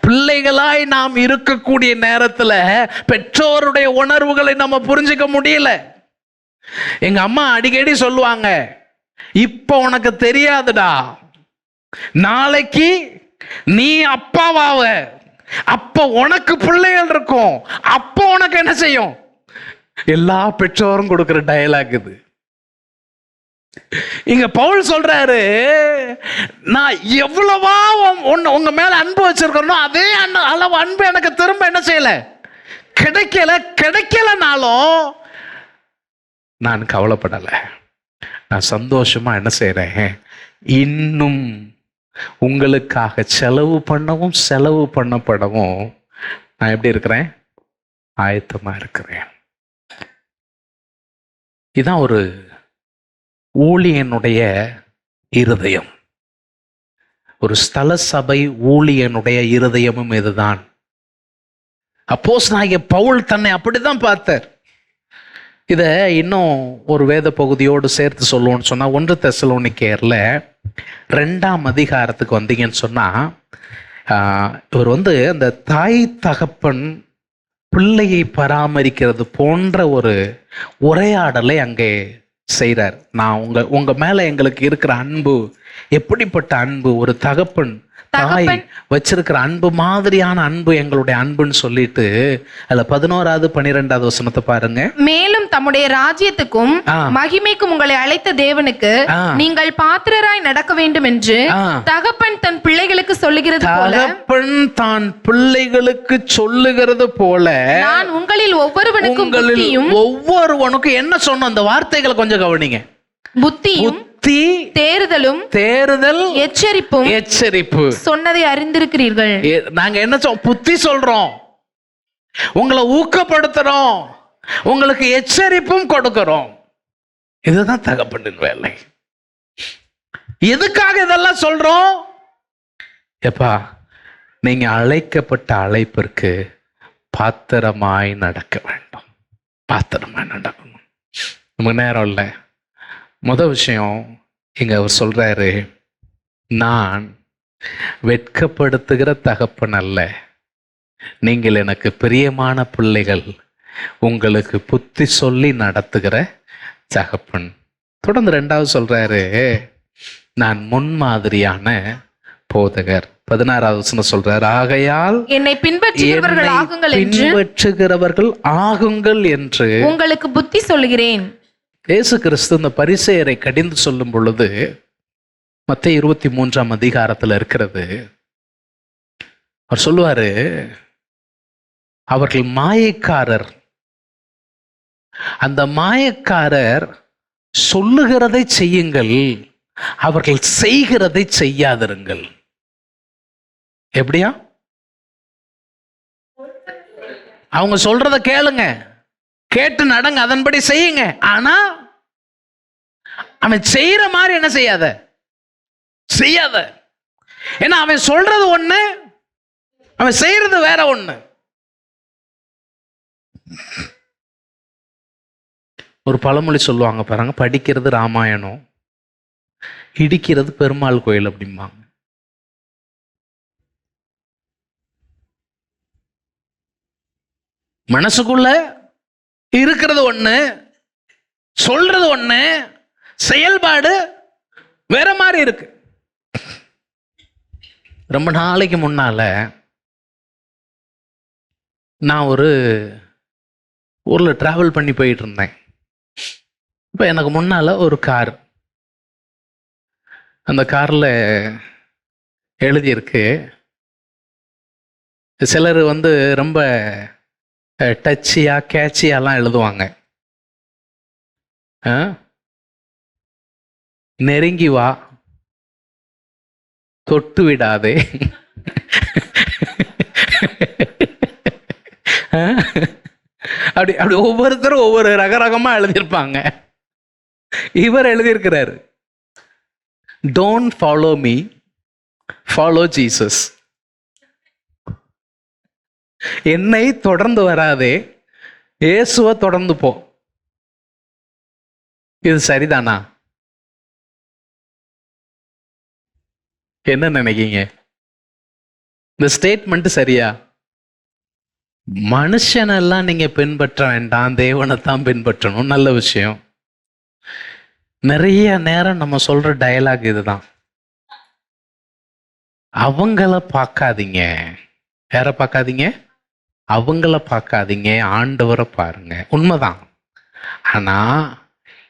பிள்ளைகளாய் நாம் இருக்கக்கூடிய நேரத்துல பெற்றோருடைய உணர்வுகளை நம்ம புரிஞ்சுக்க முடியல. எங்க அம்மா அடிக்கடி சொல்லுவாங்க, இப்ப உனக்கு தெரியாதுடா, நாளைக்கு நீ அப்பாவாவ, அப்ப உனக்கு பிள்ளைகள் இருக்கும், அப்ப உனக்கு என்ன செய்யும்? எல்லா பெற்றோரும் கொடுக்கிற டயலாக் இது. இங்க பவுல் சொல்றாரு, நான் எவ்வளவா உங்க மேல அன்பு வச்சிருக்கணும், அதே அளவு அன்பு எனக்கு திரும்ப என்ன செய்யல, கிடைக்கலனாலும் நான் கவலைப்படலை. நான் சந்தோஷமா என்ன செய்றேன், இன்னும் உங்களுக்காக செலவு பண்ணப்படவும் நான் எப்படி இருக்கிறேன்? ஆயத்தமா இருக்கிறேன். இதுதான் ஒரு ஊழியனுடைய இருதயம். ஒரு ஸ்தல சபை ஊழியனுடைய இருதயமும் இதுதான். அப்போஸ்தலனாகிய பவுல் தன்னை அப்படிதான் பார்த்தார். இதை இன்னும் ஒரு வேத பகுதியோடு சேர்த்து சொல்லுவோன்னு சொன்னா 1 தெசலோனிக்கேயர்ல 2ஆம் அதிகாரத்துக்கு வந்தீங்கன்னு சொன்னா, இவர் அந்த தாய் தகப்பன் பிள்ளையை பராமரிக்கிறது போன்ற ஒரு உரையாடலை அங்கே செய்கிறார். நான் உங்க மேல எங்களுக்கு இருக்கிற அன்பு எப்படிப்பட்ட அன்பு, ஒரு தகப்பன் தாய் வச்சிருக்கிற அன்பு மாதிரியான அன்பு எங்களுடைய அன்புன்னு சொல்லிட்டு அதுல 11வது 12வது வசனத்தை பாருங்க. மேலும் தம்முடைய ராஜ்யத்துக்கும் மகிமைக்கும் உங்களை அழைத்த தேவனுக்கு நீங்கள் பாத்திரராய் நடக்க வேண்டும் என்று தகப்பன் தன் பிள்ளைகளுக்கு சொல்லுகிறது போல, தகப்பன் தான் பிள்ளைகளுக்கு சொல்லுகிறது போல நான் உங்களில் ஒவ்வொருவனுக்கும் என்ன சொன்ன அந்த வார்த்தைகளை கொஞ்சம் கவனிங்க. புத்தியும் புத்தி, தேறுதலும் தேறுதல், எச்சரிப்பும் எச்சரிப்பு. சொன்னதை அறிந்திருக்கிறீர்கள். நாங்க என்ன புத்தி சொல்றோம், உங்களை ஊக்கப்படுத்துறோம், உங்களுக்கு எச்சரிப்பும் கொடுக்கிறோம். இதுதான் தகப்பனின் வேலை. எதுக்காக இதெல்லாம் சொல்றோம்? எப்பா, நீங்க அழைக்கப்பட்ட அழைப்பிற்கு பாத்திரமாய் நடக்க வேண்டும். பாத்திரமாய் நடக்கணும். நமக்கு நேரம் இல்லை. முதல் விஷயம் இங்க அவர் சொல்றாரு, நான் வெட்கப்படுத்துகிற தகப்பன் அல்ல, நீங்கள் எனக்கு பிரியமான பிள்ளைகள், உங்களுக்கு புத்தி சொல்லி நடத்துகிற தகப்பன். தொடர்ந்து 2வது சொல்றாரு, நான் முன்மாதிரியான போதகர். 16வது வசனம் சொல்றாரு, ஆகையால் என்னை பின்பற்றுகிறவர்கள் ஆகுங்கள் என்று உங்களுக்கு புத்தி சொல்லுகிறேன். இயேசு கிறிஸ்து இந்த பரிசேயரை கடிந்து சொல்லும் பொழுது மத்தேயு 23ஆம் அதிகாரத்தில் இருக்கிறது. அவர் சொல்லுவாரு, அவர்கள் மாயக்காரர், அந்த மாயக்காரர் சொல்லுகிறதை செய்யுங்கள், அவர்கள் செய்கிறதை செய்யாதிருங்கள். எப்படியா? அவங்க சொல்றத கேளுங்க, கேட்டு நடங்க, அதன்படி செய்யுங்க. ஆனா அவன் செய்யற மாதிரி என்ன செய்யாத. ஏன்னா அவன் சொல்றது ஒண்ணு, அவன் செய்யறது வேற ஒண்ணு. ஒரு பழமொழி சொல்லுவாங்க பாருங்க, படிக்கிறது ராமாயணம், இடிக்கிறது பெருமாள் கோயில் அப்படிம்பாங்க. மனசுக்குள்ள இருக்கிறது ஒண்ணு, சொல்றது ஒண்ணு, செயல்பாடு வேற மாதிரி இருக்கு. ரொம்ப நாளைக்கு முன்னால நான் ஒரு ஊர்ல டிராவல் பண்ணி போயிட்டு இருந்தேன். இப்போ எனக்கு முன்னால ஒரு கார், அந்த கார்ல எழுதியிருக்கு, சிலர் ரொம்ப டச்சியா கேட்சியாலாம் எழுதுவாங்க. நெருங்கி வா, தொட்டு விடாதே, அப்படி அப்படி ஒவ்வொருத்தரும் ஒவ்வொரு ரகரகமா எழுதியிருப்பாங்க. இவர் எழுதியிருக்கிறாரு, don't follow me, follow Jesus. என்னை தொடர்ந்து வராதே, இயேசுவை தொடர்ந்து போ. இது சரிதானா? என்ன நினைக்கீங்க? இந்த ஸ்டேட்மெண்ட் சரியா? மனுஷனெல்லாம் நீங்க பின்பற்ற வேண்டாம், தேவனைத்தான் பின்பற்றணும். நல்ல விஷயம். நிறைய நேரம் நம்ம சொல்ற டயலாக் இதுதான், அவங்கள பார்க்காதீங்க. யார பார்க்காதீங்க? அவங்கள பார்க்காதீங்க, ஆண்டவரை பாருங்க. உண்மைதான். ஆனா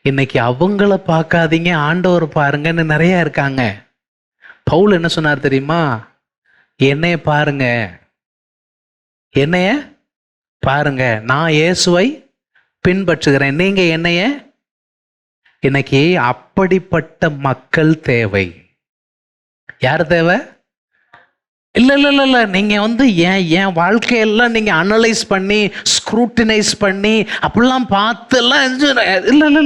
இன்னைக்கு அவங்கள பார்க்காதீங்க, ஆண்டவரை பாருங்கன்னு நிறைய இருக்காங்க. பவுல் என்ன சொன்னார் தெரியுமா? என்னைய பாருங்க, என்னைய பாருங்க, நான் இயேசுவை பின்பற்றுகிறேன், நீங்க என்னைய. இன்னைக்கு அப்படிப்பட்ட மக்கள் தேவை. யார் தேவை? இல்ல நீங்க என் வாழ்க்கையெல்லாம் நீங்க அனலைஸ் பண்ணி ஸ்க்ரூட்டினைஸ் பண்ணி அப்படிலாம் பார்த்து எல்லாம்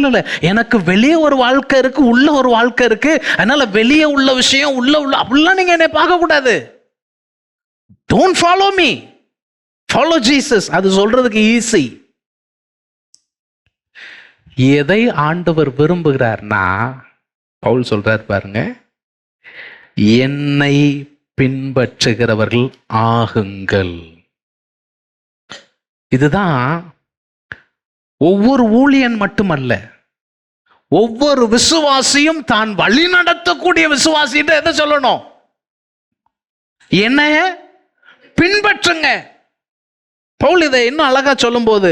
இல்ல. எனக்கு வெளியே ஒரு வாழ்க்கை இருக்கு, உள்ள ஒரு வாழ்க்கை இருக்கு. அதனால வெளியே உள்ள விஷயம் உள்ள அப்படிலாம் நீங்க என்னை பார்க்க கூடாது. Don't follow me, follow Jesus. அது சொல்றதுக்கு ஈஸி. எதை ஆண்டவர் விரும்புகிறார்னா, பவுல் சொல்றார் பாருங்க, என்னை பின்பற்றுகிறவர்கள் ஆகுங்கள். இதுதான் ஒவ்வொரு ஊழியன் மட்டுமல்ல, ஒவ்வொரு விசுவாசியும் தான் வழி நடத்தக்கூடிய விசுவாசிட்டு எதை சொல்லணும்? என்னைய பின்பற்றுங்க. பவுல் இதை இன்னும் அழகா சொல்லும் போது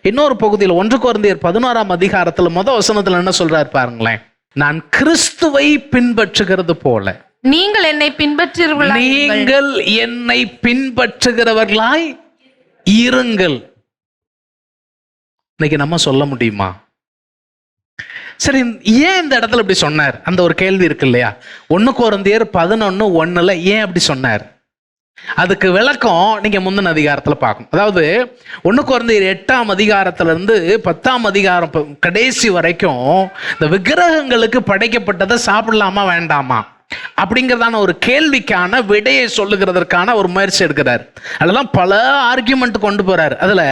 இன்னொரு பகுதியில் 1 கொரிந்தியர் 11ஆம் அதிகாரத்தில் முதல் வசனத்தில் என்ன சொல்றாரு பாருங்களேன், நான் கிறிஸ்துவை பின்பற்றுகிறது போல நீங்கள் என்னை பின்பற்றுகிறவர்களாய் இருங்கள். இன்னைக்கு நம்ம சொல்ல முடியுமா? சரி, ஏன் இந்த இடத்துல இப்படி சொன்னார்? அந்த ஒரு கேள்வி இருக்கு இல்லையா? 1 கொரிந்தியர் 11:1 ஏன் அப்படி சொன்னார்? அதுக்கு விளக்கம் நீங்க முந்தின அதிகாரத்துல பார்க்கணும். அதாவது 1 கொரிந்தியர் 8ஆம் அதிகாரத்துல இருந்து 10ஆம் அதிகாரம் கடைசி வரைக்கும் இந்த விக்கிரகங்களுக்கு படைக்கப்பட்டதை சாப்பிடலாமா வேண்டாமா அப்படிங்கிறதான ஒரு கேள்விக்கான விடையை சொல்லுகிறதற்கான ஒரு முயற்சி எடுக்கிறார். அதெல்லாம் பல ஆர்கியூமெண்ட் கொண்டு போறார். அதுல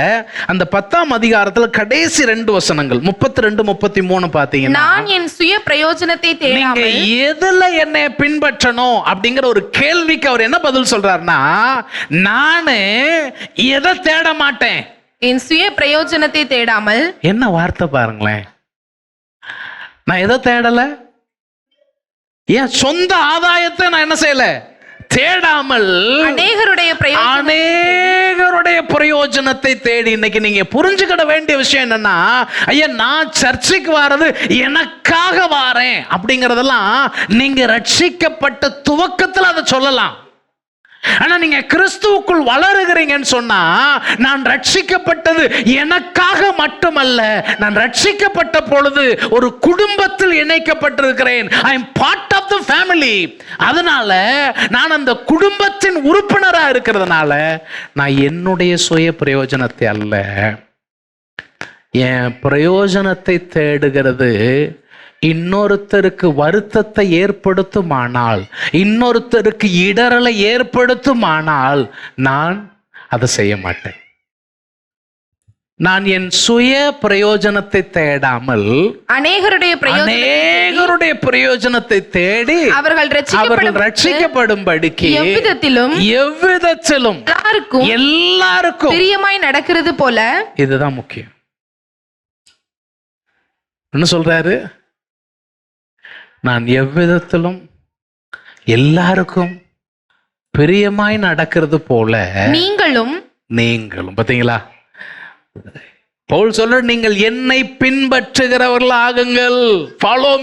அந்த 10ஆம் அதிகாரத்துல கடைசி 2 வசனங்கள் 32, 33 பாத்தீங்கன்னா, நான் என் சுய பிரயோஜனத்தை நீங்க தேடாமல் எதுல என்னை பின்பற்றணும் அப்படிங்கிற ஒரு கேள்விக்கு அவர் என்ன பதில் சொல்றாருன்னா, நானு எதை தேட மாட்டேன். என் சுய பிரயோஜனத்தை தேடாமல். என்ன வார்த்தை பாருங்களேன்! நான் எதை தேடல? என் சொந்த ஆதாயத்தை நான் என்ன செய்யல? தேடாமல் அநேகருடைய பிரயோஜனத்தை தேடி. இன்னைக்கு நீங்க புரிஞ்சுக்கிட வேண்டிய விஷயம் என்னன்னா, ஐயா நான் சர்ச்சுக்கு வர்றது எனக்காக வாரேன் அப்படிங்கறதெல்லாம் நீங்க ரட்சிக்கப்பட்ட துவக்கத்துல அதை சொல்லலாம். ஆனா நீங்க கிறிஸ்துவுக்குள் வளருகிறீங்கன்னு சொன்னா, நான் ரட்சிக்கப்பட்டது எனக்காக மட்டுமல்ல, நான் ரட்சிக்கப்பட்ட பொழுது ஒரு குடும்பத்தில் இணைக்கப்பட்டிருக்கிறேன். I am part of the family. அதனால நான் அந்த குடும்பத்தின் உறுப்பினரா இருக்கிறதுனால நான் என்னுடைய சுய பிரயோஜனத்தை அல்ல, என் பிரயோஜனத்தை தேடுகிறது இன்னொருத்தருக்கு வருத்தத்தை ஏற்படுத்துமானால், இன்னொருத்தருக்கு இடரலை ஏற்படுத்துமானால் நான் அதை செய்ய மாட்டேன். நான் என் சுய பிரயோஜனத்தை தேடாமல் அநேகருடைய பிரயோஜனத்தை தேடி அவர்கள் ரட்சிக்கப்படும்படிக்கு எவ்விதத்திலும் எல்லாருக்கும் பிரியமாய் நடக்கிறது போல. இதுதான் முக்கியம். என்ன சொல்றாரு? நான் எவ்விதத்திலும் எல்லாருக்கும் பிரியமாய் நடக்கிறது போல நீங்களும். பாத்தீங்களா? பவுல் சொல்ற, நீங்கள் என்னை பின்பற்றுகிறவர்கள் ஆகுங்கள். Follow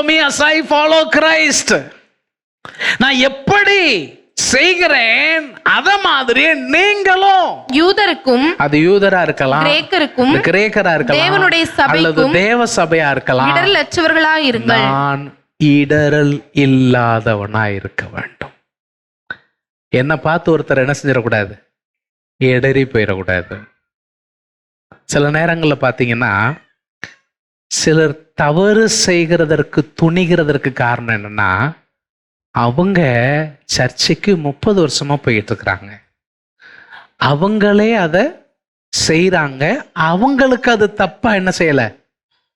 me as I follow Christ. நான் எப்படி செய்கிறேன் அத மாதிரியே நீங்களும். யூதருக்கும், அது யூதரா இருக்கலாம், கிரேக்கரா இருக்கலாம், தேவனுடைய சபைக்கும், தேவ சபையா இருக்கலாம், இடரலற்றவர்களாய் இருங்கள். நான் இடரல் இல்லாதவனாய் இருக்க வேண்டும். என்ன பார்த்து ஒருத்தர் என்ன செஞ்சிடக்கூடாது? இடறி போயிடக்கூடாது. சில நேரங்களில் பார்த்தீங்கன்னா, சிலர் தவறு செய்கிறதற்கு துணிகிறதற்கு காரணம் என்னன்னா, அவங்க சர்ச்சுக்கு 30 வருஷமா போயிட்டு இருக்கிறாங்க, அவங்களே அதை செய்யறாங்க, அவங்களுக்கு அது தப்பா என்ன செய்யல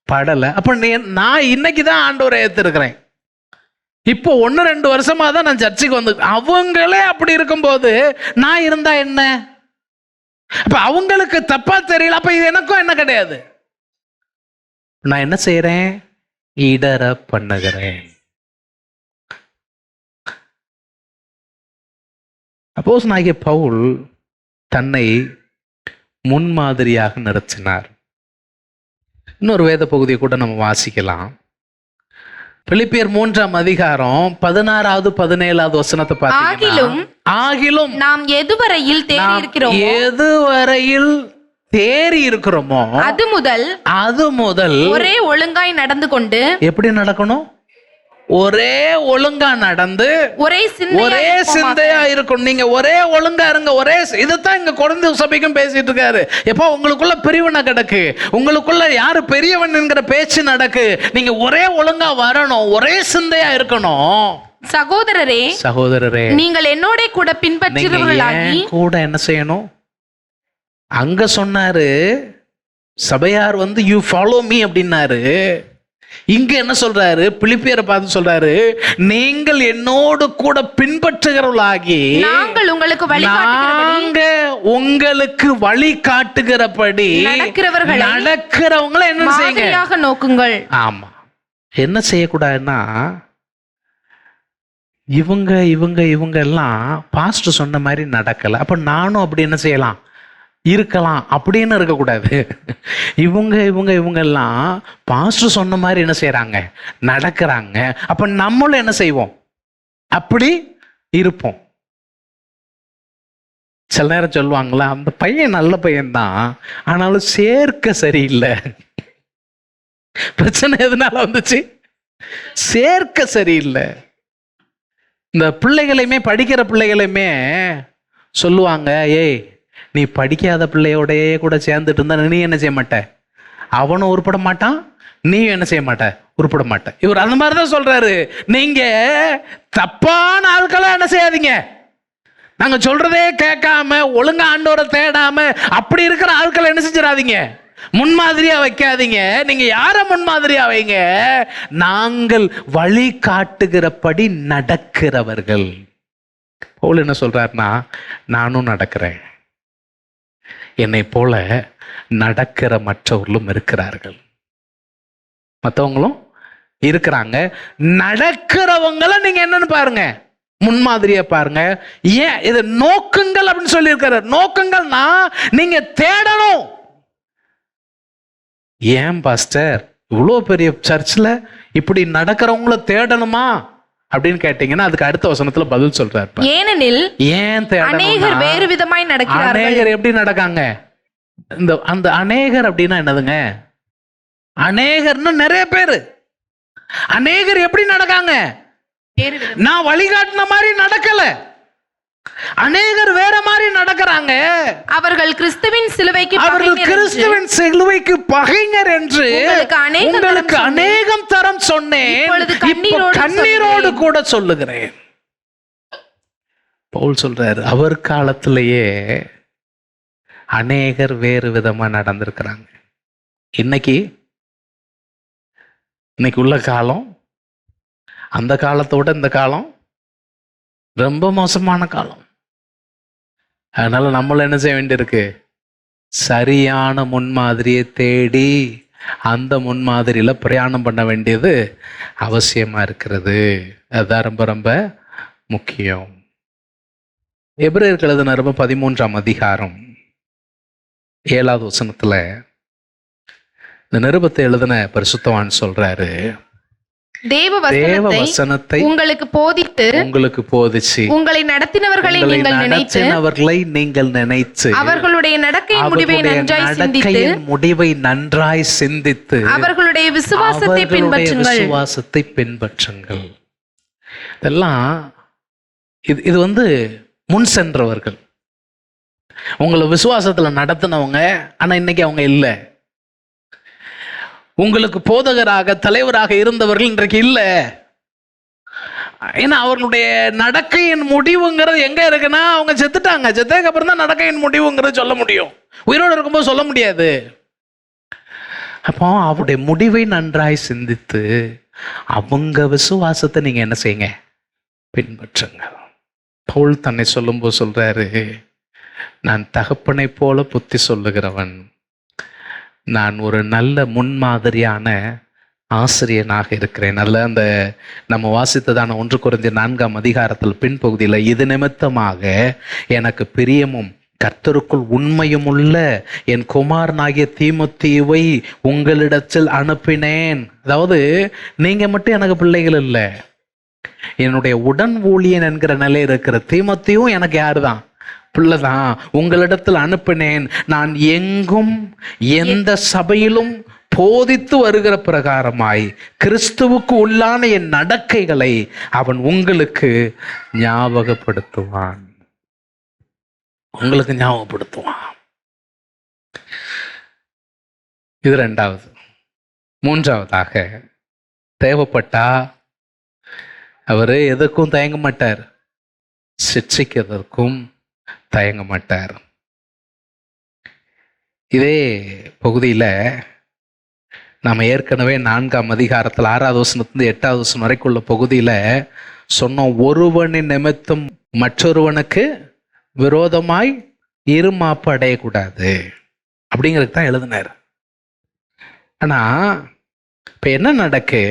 படலை. அப்ப நான் இன்னைக்கு தான் ஆண்டவரை ஏத்திருக்கிறேன், இப்போ 1-2 வருஷமா தான் நான் சர்ச்சுக்கு வந்து, அவங்களே அப்படி இருக்கும்போது நான் இருந்தா என்ன? அப்ப அவங்களுக்கு தப்பா தெரியல, அப்ப இது எனக்கும் என்ன கிடையாது. நான் என்ன செய்யறேன்? இடர பண்ணுகிறேன். அப்போஸ்தலனாகிய பவுல் தன்னை முன்மாதிரியாக நிறுத்தினார். இன்னொரு வேத பகுதியை கூட நம்ம வாசிக்கலாம். பிலிப்பியர் 3ஆம் அதிகாரம் 16வது 17வது வசனத்தை பார்த்தீங்கன்னா, ஆகிலும் நாம் எதுவரையில் தேறி இருக்கிறோமோ அது முதல் ஒரே ஒழுங்காய் நடந்து கொண்டு. எப்படி நடக்கணும்? ஒரே ஒழுங்கா நடந்து ஒரே சிந்தையா இருக்கணும். நீங்க ஒரே ஒழுங்கா இருங்க. இதுதான் இங்க கொரிந்து சபைக்கும் பேசிட்டு இருக்காரு. எப்போ உங்களுக்குள்ள பிரிவினை கிடக்கு, உங்களுக்குள்ள யாரு பெரியவன் என்கிற பேச்சு நடக்கு, நீங்க ஒரே ஒழுங்கா வரணும், ஒரே சிந்தையா இருக்கணும். சகோதரரே நீங்கள் என்னோட கூட பின்பற்றுகிறவர்களாகி கூட என்ன செய்யணும்? அங்க சொன்னாரு சபையார் வந்து யூ ஃபாலோ மீ அப்படின்னாரு. இங்க என்ன சொல்றாரு? பிலிப்பியரை பார்த்து சொல்றாரு, நீங்கள் என்னோடு கூட பின்பற்றுகிறவர்களாகி நாங்கள் உங்களுக்கு வழி காட்டுகிறபடி நடக்கிறவங்களை என்ன செய்யுங்க? நோக்குங்கள். ஆமா, என்ன செய்யக்கூடாதுன்னா, இவங்க எல்லாம் பாஸ்டர் சொன்ன மாதிரி நடக்கல, அப்ப நானும் அப்படி என்ன செய்யலாம் இருக்கலாம் அப்படின்னு இருக்கக்கூடாது. இவங்க எல்லாம் பாஸ்டர் சொன்ன மாதிரி என்ன செய்யறாங்க? நடக்கிறாங்க. அப்ப நம்மளும் என்ன செய்வோம்? அப்படி இருப்போம். சில நேரம் சொல்லுவாங்களா, அந்த பையன் நல்ல பையன்தான், ஆனாலும் சேர்க்க சரியில்லை. பிரச்சனை எதனால வந்துச்சு? சேர்க்க சரியில்லை. இந்த பிள்ளைகளையுமே, படிக்கிற பிள்ளைகளையுமே சொல்லுவாங்க, ஏய் நீ படிக்காத பிள்ளையோடையே கூட சேர்ந்துட்டு இருந்தா நீ என்ன செய்ய மாட்ட, அவனும் உருப்பட மாட்டான், நீயும் என்ன செய்ய மாட்ட, உருப்பட மாட்ட. இவர் அந்த மாதிரி தான் சொல்றாரு. நீங்க தப்பான ஆட்களை என்ன செய்யாதீங்க, நாங்க சொல்றதே கேட்காம ஒழுங்கா ஆண்டவரை தேடாம அப்படி இருக்கிற ஆட்களை என்ன செஞ்சிடாதீங்க, முன்மாதிரியா வைக்காதீங்க. நீங்க யார முன்மாதிரியா வைங்க, நாங்கள் வழி காட்டுகிறபடி நடக்கிறவர்கள். பவுல் என்ன சொல்றாருன்னா, நானும் நடக்கிறேன், என்னை போல நடக்கிற மற்றவர்களும் இருக்கிறார்கள், மற்றவங்களும் இருக்கிறாங்க. நடக்கிறவங்களை நீங்க என்னன்னு பாருங்க, முன்மாதிரியா பாருங்க. ஏன் இது நோக்குங்கள் அப்படின்னு சொல்லி இருக்காரு. நோக்குங்கள்னா நீங்க தேடணும். ஏன் பாஸ்டர் இவ்வளோ பெரிய சர்ச்சில் இப்படி நடக்கிறவங்கள தேடணுமா அப்படின்னு கேட்டீங்கன்னா, அதுக்கு அடுத்த வசனத்துல பதில் சொல்றாரு. ஏனெனில் ஏன் அநேகர் வேறு விதமாய் நடக்கிறார்கள். அநேகர் எப்படி நடக்காங்க? அந்த அநேகர் அப்படின்னா என்னதுங்க? அநேகர்னு நிறைய பேரு. அநேகர் எப்படி நடக்காங்க? நான் வழிகாட்டின மாதிரி நடக்கல, அநேகர் வேற மாதிரி நடக்கிறாங்க. அவர்கள் கிறிஸ்துவின் சிலுவைக்கு பகைஞர் என்று உங்களுக்கு அநேகம் தரம் சொன்னேன், கண்ணீரோடு கூட சொல்லுகிறேன். பவுல் சொல்றாரு, அவர் காலத்திலேயே அநேகர் வேறு விதமா நடந்திருக்கிறாங்க. இன்னைக்கு உள்ள காலம் அந்த காலத்தோட இந்த காலம் ரொம்ப மோசமான காலம். அதனால நம்மள என்ன செய்ய வேண்டியிருக்கு, சரியான முன்மாதிரியை தேடி அந்த முன்மாதிரியில பிரயாணம் பண்ண வேண்டியது அவசியமா இருக்கிறது. அதுதான் ரொம்ப ரொம்ப முக்கியம். எபிரேயருக்கு எழுதின 13ஆம் அதிகாரம் 7வது வசனத்துல இந்த நிருபத்தை எழுதின பரிசுத்தவான் சொல்றாரு, தேவ வசனத்தை உங்களுக்கு போதிச்சு உங்களை நடத்தினவர்களை நீங்கள் நினைத்து அவர்களுடைய நடக்கையின் முடிவை நன்றாய் சிந்தித்து அவர்களுடைய விசுவாசத்தை பின்பற்றுங்கள். இதெல்லாம் இது முன் சென்றவர்கள், உங்களை விசுவாசத்துல நடத்தினவங்க. ஆனா இன்னைக்கு அவங்க இல்லை. உங்களுக்கு போதகராக தலைவராக இருந்தவர்கள் இன்றைக்கு இல்லை. ஏன்னா அவர்களுடைய நடக்கையின் முடிவுங்கிறது எங்க இருக்குன்னா, அவங்க செத்துட்டாங்க. செத்ததுக்கு அப்புறம் தான் நடக்கையின் முடிவுங்கிறது சொல்ல முடியும். உயிரோடு இருக்கும்போது சொல்ல முடியாது. அப்போ அவருடைய முடிவை நன்றாய் சிந்தித்து அவங்க விசுவாசத்தை நீங்க என்ன செய்யுங்க, பின்பற்றுங்க. பவுல் தன்னை சொல்லும்போது சொல்றாரு, நான் தகப்பனை போல புத்தி சொல்லுகிறவன், நான் ஒரு நல்ல முன்மாதிரியான ஆசிரியனாக இருக்கிறேன். நல்ல அந்த நம்ம வாசித்ததான 1 கொரிந்தியர் 4ஆம் அதிகாரத்தில் பின்பகுதியில், இது நிமித்தமாக எனக்கு பிரியமும் கர்த்தருக்குள் உண்மையும் உள்ள என் குமாரனாகிய தீமோத்தேயுவை உங்களிடத்தில் அனுப்பினேன். அதாவது நீங்க மட்டும் எனக்கு பிள்ளைகள் இல்லை, என்னுடைய உடன் ஊழியன் என்கிற நிலை இருக்கிற தீமோத்தேயும் எனக்கு யாருதான், பிள்ளைதான். உங்களிடத்தில் அனுப்பினேன். நான் எங்கும் எந்த சபையிலும் போதித்து வருகிற பிரகாரமாய் கிறிஸ்துவுக்கு உள்ளான என் நடக்கைகளை அவன் உங்களுக்கு ஞாபகப்படுத்துவான். இது 2வது. 3வதாக, தேவைப்பட்டா அவரு எதற்கும் தயங்க மாட்டார், சிட்சிக்கிறதற்கும் தயங்க மாட்டார். இதே பகுதியில் நாம் ஏற்கனவே 4ஆம் அதிகாரத்தில் 6வது வசனத்திலிருந்து 8வது வசனம் வரைக்கும் உள்ள பகுதியில் சொன்னோம், ஒருவனின் நிமித்தம் மற்றொருவனுக்கு விரோதமாய் இருமாப்பு அடையக்கூடாது அப்படிங்கிறது தான் எழுதினார். ஆனால் இப்போ என்ன நடக்கு,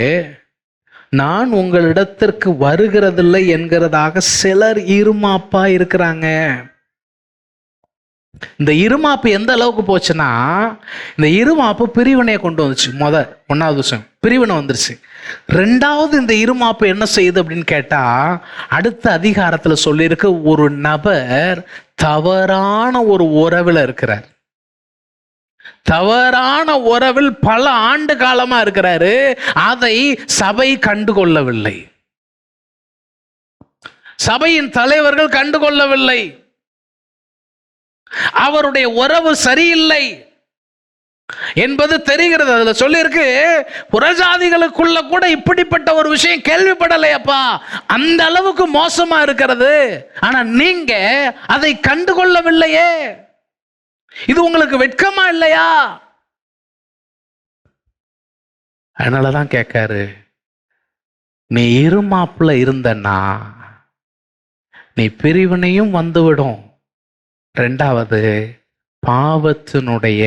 நான் உங்களிடத்திற்கு வருகிறதில்லை என்கிறதாக சிலர் இருமாப்பா இருக்கிறாங்க. இந்த இருமாப்பு எந்த அளவுக்கு போச்சுன்னா, இந்த இருமாப்பு பிரிவினையை கொண்டு வந்துச்சு. 1வது விஷயம் பிரிவினை வந்துருச்சு. 2வது இந்த இருமாப்பு என்ன செய்யுது அப்படின்னு கேட்டா, அடுத்த அதிகாரத்துல சொல்லியிருக்கு, ஒரு நபர் தவறான ஒரு உறவில் இருக்கிறார். தவறான உறவில் பல ஆண்டு காலமா இருக்கிறாரு. அதை சபை கண்டுகொள்ளவில்லை, சபையின் தலைவர்கள் கண்டுகொள்ளவில்லை. அவருடைய உறவு சரியில்லை என்பது தெரிகிறது. அதுல சொல்லியிருக்கு, புறஜாதிகளுக்குள்ள கூட இப்படிப்பட்ட ஒரு விஷயம் கேள்விப்படலையப்பா, அந்த அளவுக்கு மோசமா இருக்கிறது. ஆனா நீங்க அதை கண்டுகொள்ளவில்லையே, இது உங்களுக்கு வெட்கமா இல்லையா? அதனாலதான் கேட்காரு, நீ இருமாப்புல இருந்தன்னா நீ பிரிவினையும் வந்துவிடும். ரெண்டாவது, பாவத்தினுடைய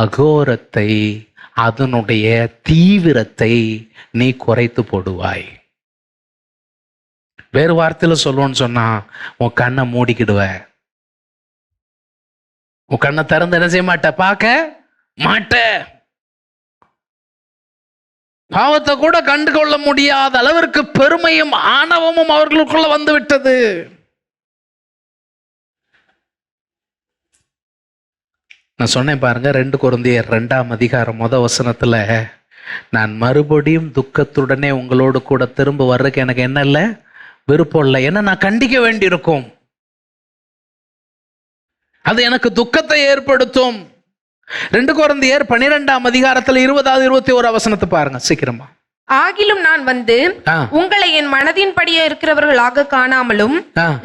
அகோரத்தை, அதனுடைய தீவிரத்தை நீ குறைத்து போடுவாய். வேறு வார்த்தையில சொல்லுவோன்னு சொன்னா, உன் கண்ணை மூடிக்கிடுவ, உன் கண்ணை திறந்து என்ன செய்ய மாட்ட, பார்க்க மாட்ட. பாவத்தை கூட கண்டு கொள்ள முடியாத அளவிற்கு பெருமையும் ஆணவமும் அவர்களுக்குள்ள வந்து விட்டது. நான் சொன்னேன் பாருங்க, 2 கொரிந்தியர் 2ஆம் அதிகாரம் 1 வசனத்துல, நான் மறுபடியும் துக்கத்துடனே உங்களோடு கூட திரும்ப வர்றதுக்கு எனக்கு என்ன இல்லை, விருப்பம் இல்லை. ஏன்னா நான் கண்டிக்க வேண்டியிருக்கும், அது எனக்கு துக்கத்தை ஏற்படுத்தும். 2 கொரிந்தியர் 12ஆம் அதிகாரத்துல 20வது 21வது வசனத்தை பாருங்க சீக்கிரமா. ஆகிலும் நான் வந்து உங்களை என் மனதின்படியே இருக்கிறவர்களாக காணாமலும்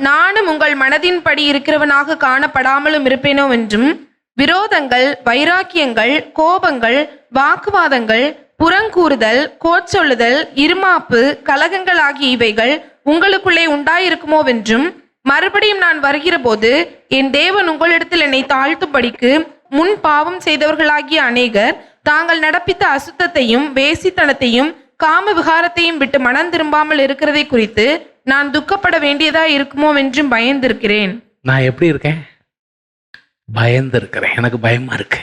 நானும் உங்கள் மனதின்படி இருக்கிறவனாக காணப்படாமலும் இருப்பேனோ என்றும், விரோதங்கள், வைராக்கியங்கள், கோபங்கள், வாக்குவாதங்கள், புறங்கூறுதல், கோச்சொல்லுதல், இருமாப்பு, கலகங்கள் ஆகிய இவைகள் உங்களுக்குள்ளே உண்டாயிருக்குமோவென்றும், மறுபடியும் நான் வருகிற போது என் தேவன் உங்களிடத்தில் என்னை தாழ்த்தும்படிக்கு முன் பாவம் செய்தவர்களாகிய அநேகர் தாங்கள் நடப்பித்த அசுத்தத்தையும் வேசித்தனத்தையும் காம விகாரத்தையும் விட்டு மனம் திரும்பாமல் இருக்கிறதை குறித்து நான் துக்கப்பட வேண்டியதா இருக்குமோ என்றும் பயந்திருக்கிறேன். நான் எப்படி இருக்கேன்? பயந்திருக்கிறேன். எனக்கு பயமா இருக்கு.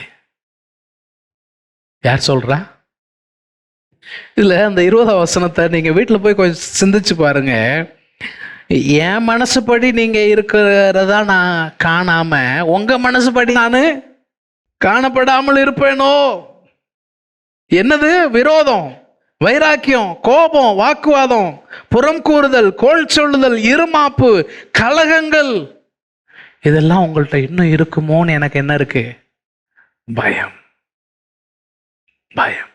யார் சொல்றா? இதுல அந்த 20வது வசனத்தை நீங்க வீட்டுல போய் கொஞ்சம் சிந்திச்சு பாருங்க. என் மனசுப்படி நீங்க இருக்கிறதா நான் காணாம உங்க மனசுப்படி நான் காணப்படாமல் இருப்பேனோ? என்னது? விரோதம், வைராக்கியம், கோபம், வாக்குவாதம், புறம் கூறுதல், கோள் சொல்லுதல், இருமாப்பு, கலகங்கள், இதெல்லாம் உங்கள்கிட்ட இன்னும் இருக்குமோன்னு எனக்கு என்ன இருக்கு? பயம். பயம்.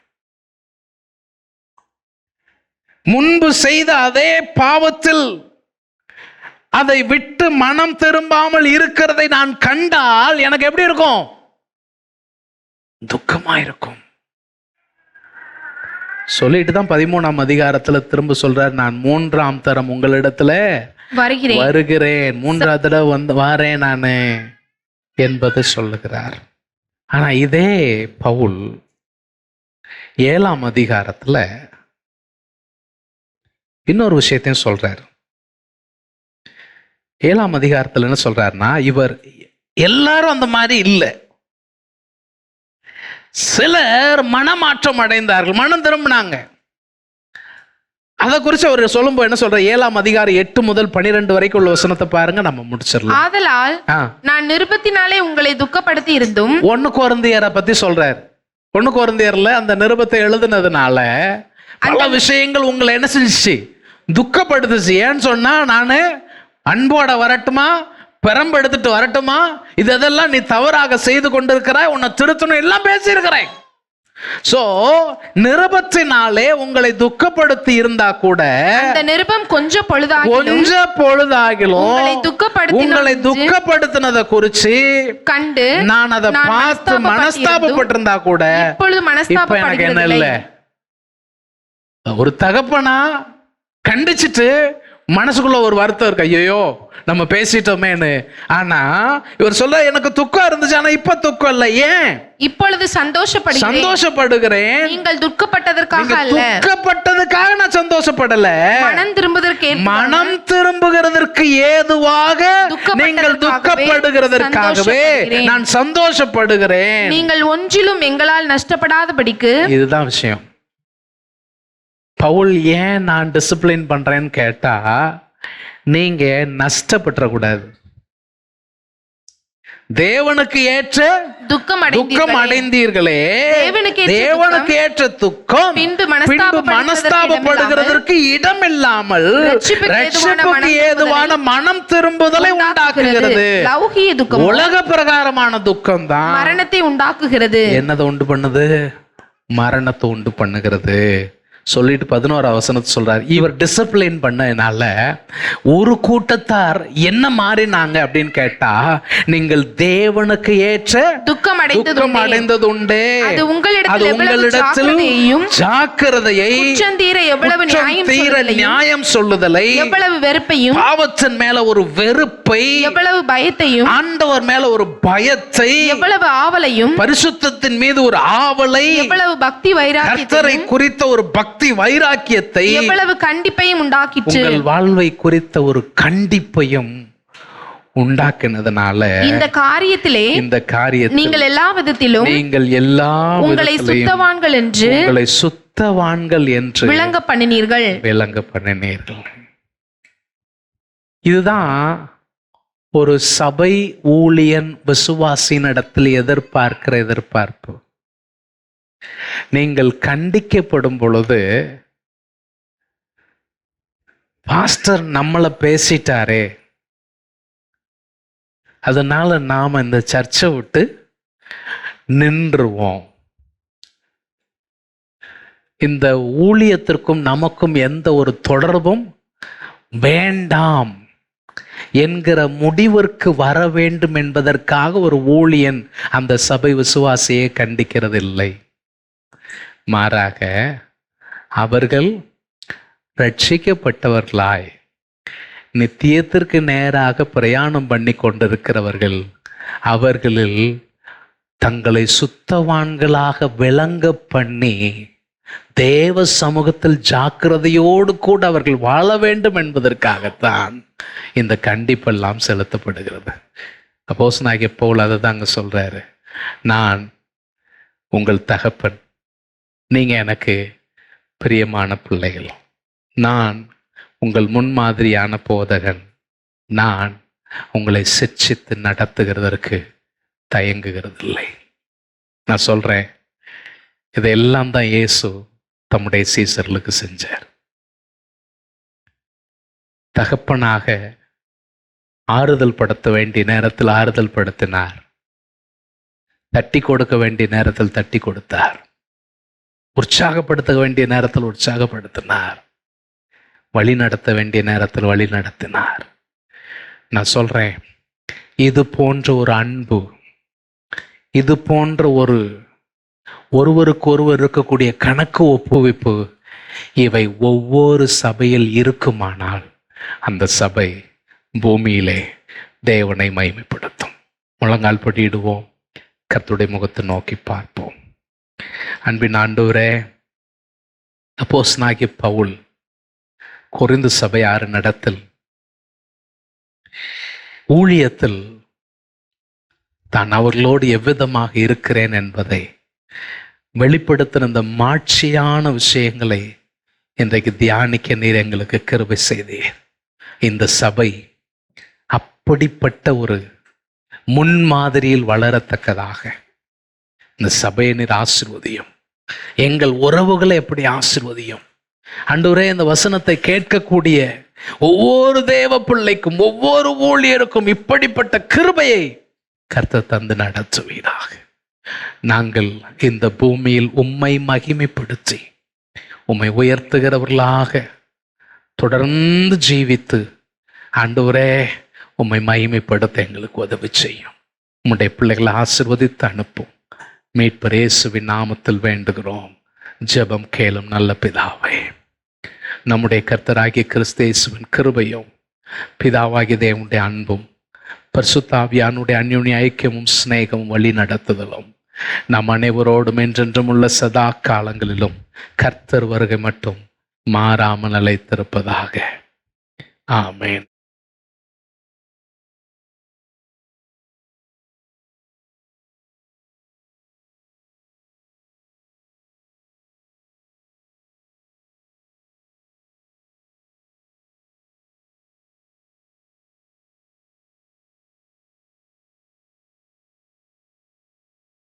முன்பு செய்த அதே பாவத்தில் அதை விட்டு மனம் திரும்பாமல் இருக்கிறதை நான் கண்டால் எனக்கு எப்படி இருக்கும்? துக்கமா இருக்கும். சொல்லிட்டு தான் 13ஆம் அதிகாரத்துல திரும்ப சொல்றார், நான் 3ஆம் தரம் உங்களிடத்துல வருகிறேன், 3ஆவது தடவை வந்து வாரேன் நானு என்பது சொல்லுகிறார். ஆனா இதே பவுல் 7ஆம் அதிகாரத்துல இன்னொரு விஷயத்தையும் சொல்றார். 7ஆம் அதிகாரத்துல என்ன சொல்றாருன்னா, இவர் எல்லாரும் அந்த மாதிரி இல்லை, சிலர் மனமாற்றம் அடைந்தார்கள், மனம் திரும்பினாங்க. அதை குறித்து அவர் சொல்லும்போது என்ன சொல்ற, 7ஆம் அதிகாரம் 8 முதல் 12 வரைக்கும் உள்ள வசனத்தை பாருங்க, நம்ம முடிச்சிடலாம். ஆதலால் நான் நிருபத்தினாலே உங்களை துக்கப்படுத்தி இருந்தும், 1 கொரிந்தியரை பத்தி சொல்றார். 1 கொரிந்தியர்ல அந்த நிருபத்தை எழுதுனதுனால பல விஷயங்கள் உங்களை என்ன செஞ்சிச்சு? துக்கப்படுத்துச்சு. ஏன்னு சொன்னா, நானு அன்போட வரட்டுமா, பெரம்பெடுத்துட்டு வரட்டுமா, இதெல்லாம் நீ தவறாக செய்து கொண்டிருக்கிறாய், உன்னை திருத்தணும், எல்லாம் பேசியிருக்கிறேன். சோ நிருபத்தினாலே உங்களை துக்கப்படுத்தி இருந்தா கூட அந்த நிருபம் கொஞ்சம் பொழுதாகிலும் உங்களை துக்கப்படுத்தினதை குறிச்சு கண்டு நான் அதை பார்த்து மனஸ்தாபப்பட்டிருந்தா கூட இப்ப எனக்கு என்ன இல்ல. ஒரு தகப்பனா கண்டிச்சுட்டு மனசுக்குள்ள ஒரு வருத்தம் இருக்கு, ஐயோ நம்ம பேசிட்டோமேன்னு. ஆனா இவர் சொல்ல, எனக்கு துக்கம் இருந்துச்சு, ஆனா இப்ப துக்கம் இல்ல. ஏன்? இப்பொழுது சந்தோஷப்படுகிறேன். நீங்கள் துக்கப்பட்டதற்காக அல்ல, துக்கப்பட்டதுக்காக நான் சந்தோஷப்படல, மனம் திரும்புகிறதற்கு ஏதுவாக நீங்கள் துக்கப்படுகிறதற்காகவே நான் சந்தோஷப்படுகிறேன். நீங்கள் ஒன்றிலும் எங்களால் நஷ்டப்படாதபடிக்கு. இதுதான் விஷயம். பவுல் ஏன் நான் டிசிப்ளின் பண்றேன்னு கேட்டா, நீங்க நஷ்டப்பட்டுறக்கூடாது. தேவனுக்கு ஏற்ற துக்கம் துக்கம் அடைந்தீர்களே, தேவனுக்கு ஏற்ற துக்கம் பின்பு மனஸ்தாபப்படுகிறதற்கு இடமில்லாமல் ரட்சிப்புக்கு ஏதுவான மனம் திரும்புதலை உண்டாக்குகிறது. லௌகிய துக்கம் உலக பிரகாரமான துக்கம் தான் மரணத்தை உண்டாக்குகிறது. என்னதை உண்டு பண்ணுது? மரணத்தை உண்டு பண்ணுகிறது. சொல்லிட்டு 11ஆம் வசனத்தை சொல்றாரு, இவர் டிசிப்ளின் பண்ணனால ஒரு கூட்டத்தார் என்ன மாறினாங்க அப்படின்னு கேட்டா, நீங்கள் தேவனுக்கு ஏற்ற துக்கம் அடைந்தது உண்டு, அது உங்களிடத்தில் ஜாக்கிரதையை, எவ்வளவு நியாயம் சொல்லுதலை, எவ்வளவு வெறுப்பையும், பாவத்தின் மேல ஒரு வெறுப்பை, எவ்வளவு பயத்தையும், ஆண்டவர் மேல ஒரு பயத்தை, எவ்வளவு ஆவலையும், பரிசுத்தத்தின் மீது ஒரு ஆவலை, எவ்வளவு பக்தி வைராக்கியத்தை குறித்த ஒரு பக்தி வைராக்கியத்தை, எவ்வளவு கண்டிப்பையும் உண்டாக்கிற்று. உங்கள் வாழ்வை குறித்த ஒரு கண்டிப்பையும் உண்டாக்கினதுனால இந்த காரியத்திலே நீங்கள் எல்லா விதத்திலும் உங்களை சுத்தவான்கள் என்று விளங்க பண்ணினீர்கள். இதுதான் ஒரு சபை ஊழியன் விசுவாசியின் இடத்தில் எதிர்பார்க்கிற எதிர்பார்ப்பு. நீங்கள் கண்டிக்கப்படும் பொழுது, பாஸ்டர் நம்மளை பேசிட்டாரே, அதனால நாம இந்த சர்ச்சை விட்டு நின்றுவோம், இந்த ஊழியத்திற்கும் நமக்கும் எந்த ஒரு தொடர்பும் வேண்டாம் என்கிற முடிவிற்கு வர வேண்டும் என்பதற்காக ஒரு ஊழியன் அந்த சபை விசுவாசியை கண்டிக்கிறதில்லை. மாறாக அவர்கள் ரட்சிக்கப்பட்டவர்களாய் நித்தியத்திற்கு நேராக பிரயாணம் பண்ணி கொண்டிருக்கிறவர்கள், அவர்களில் தங்களை சுத்தவான்களாக விளங்க பண்ணி தேவ சமூகத்தில் ஜாக்கிரதையோடு கூட அவர்கள் வாழ வேண்டும் என்பதற்காகத்தான் இந்த கண்டிப்பெல்லாம் செலுத்தப்படுகிறது. அப்போஸ்தலனாகிய பவுல் அதை தாங்க சொல்றாரு, நான் உங்கள் தகப்பன், நீங்க எனக்கு பிரியமான பிள்ளைகள், நான் உங்கள் முன்மாதிரியான போதகன், நான் உங்களை சிட்சித்து நடத்துகிறதற்கு தயங்குகிறதில்லை. நான் சொல்றேன், இதெல்லாம் தான் இயேசு தம்முடைய சீசர்களுக்கு செஞ்சார். தகப்பனாக ஆறுதல் படுத்த வேண்டிய நேரத்தில் ஆறுதல் படுத்தினார், தட்டி கொடுக்க வேண்டிய நேரத்தில் தட்டி கொடுத்தார், உற்சாகப்படுத்த வேண்டிய நேரத்தில் உற்சாகப்படுத்தினார், வழி நடத்த வேண்டிய நேரத்தில் வழி நடத்தினார். நான் சொல்றேன், இது போன்ற ஒரு அன்பு, இது போன்ற ஒருவருக்கு ஒருவர் இருக்கக்கூடிய கணக்கு ஒப்புவிப்பு, இவை ஒவ்வொரு சபையில் இருக்குமானால் அந்த சபை பூமியிலே தேவனை மகிமைப்படுத்தும். முழங்கால் படியிடுவோம், கர்த்தருடைய முகத்தை நோக்கி பார்ப்போம். அன்பின் ஆண்டவரே, அப்போஸ்தலனாகிய பவுல் கொரிந்து சபையார் நடத்தில் ஊழியத்தில் தான் அவர்களோடு எவ்விதமாக இருக்கிறேன் என்பதை வெளிப்படுத்தின இந்த மாட்சியான விஷயங்களை இன்றைக்கு தியானிக்க நீர் எங்களுக்கு கிருபை செய்தீர். இந்த சபை அப்படிப்பட்ட ஒரு முன்மாதிரியில் வளரத்தக்கதாக இந்த சபையை நீர் ஆசீர்வதியும். எங்கள் உறவுகளை எப்படி ஆசீர்வதியும். ஆண்டவரே, இந்த வசனத்தை கேட்கக்கூடிய ஒவ்வொரு தேவ பிள்ளைக்கும் ஒவ்வொரு ஊழியருக்கும் இப்படிப்பட்ட கிருபையை கர்த்தர் தந்து நடத்துவீராக. நாங்கள் இந்த பூமியில் உம்மை மகிமைப்படுத்தி உம்மை உயர்த்துகிறவர்களாக தொடர்ந்து ஜீவித்து ஆண்டவரே உம்மை மகிமைப்படுத்த எங்களுக்கு உதவி செய்யும். உம்முடைய பிள்ளைகளை ஆசீர்வதித்து அனுப்பும். மீட்பர் இயேசுவின் நாமத்தில் வேண்டுகிறோம், ஜெபம் கேளும் நல்ல பிதாவே. நம்முடைய கர்த்தராகிய கிறிஸ்து இயேசுவின் கிருபையும் பிதாவாகிய தேவனுடைய அன்பும் பரிசுத்த ஆவியானுடைய அந்யோன்ய ஐக்கியமும் சிநேகமும் வழி நடத்துதலும் நம் அனைவரோடும் என்றென்றும் உள்ள சதா காலங்களிலும் கர்த்தர் வருகை மட்டும் மாறாமல் நிலைத்திருப்பதாக. ஆமென்.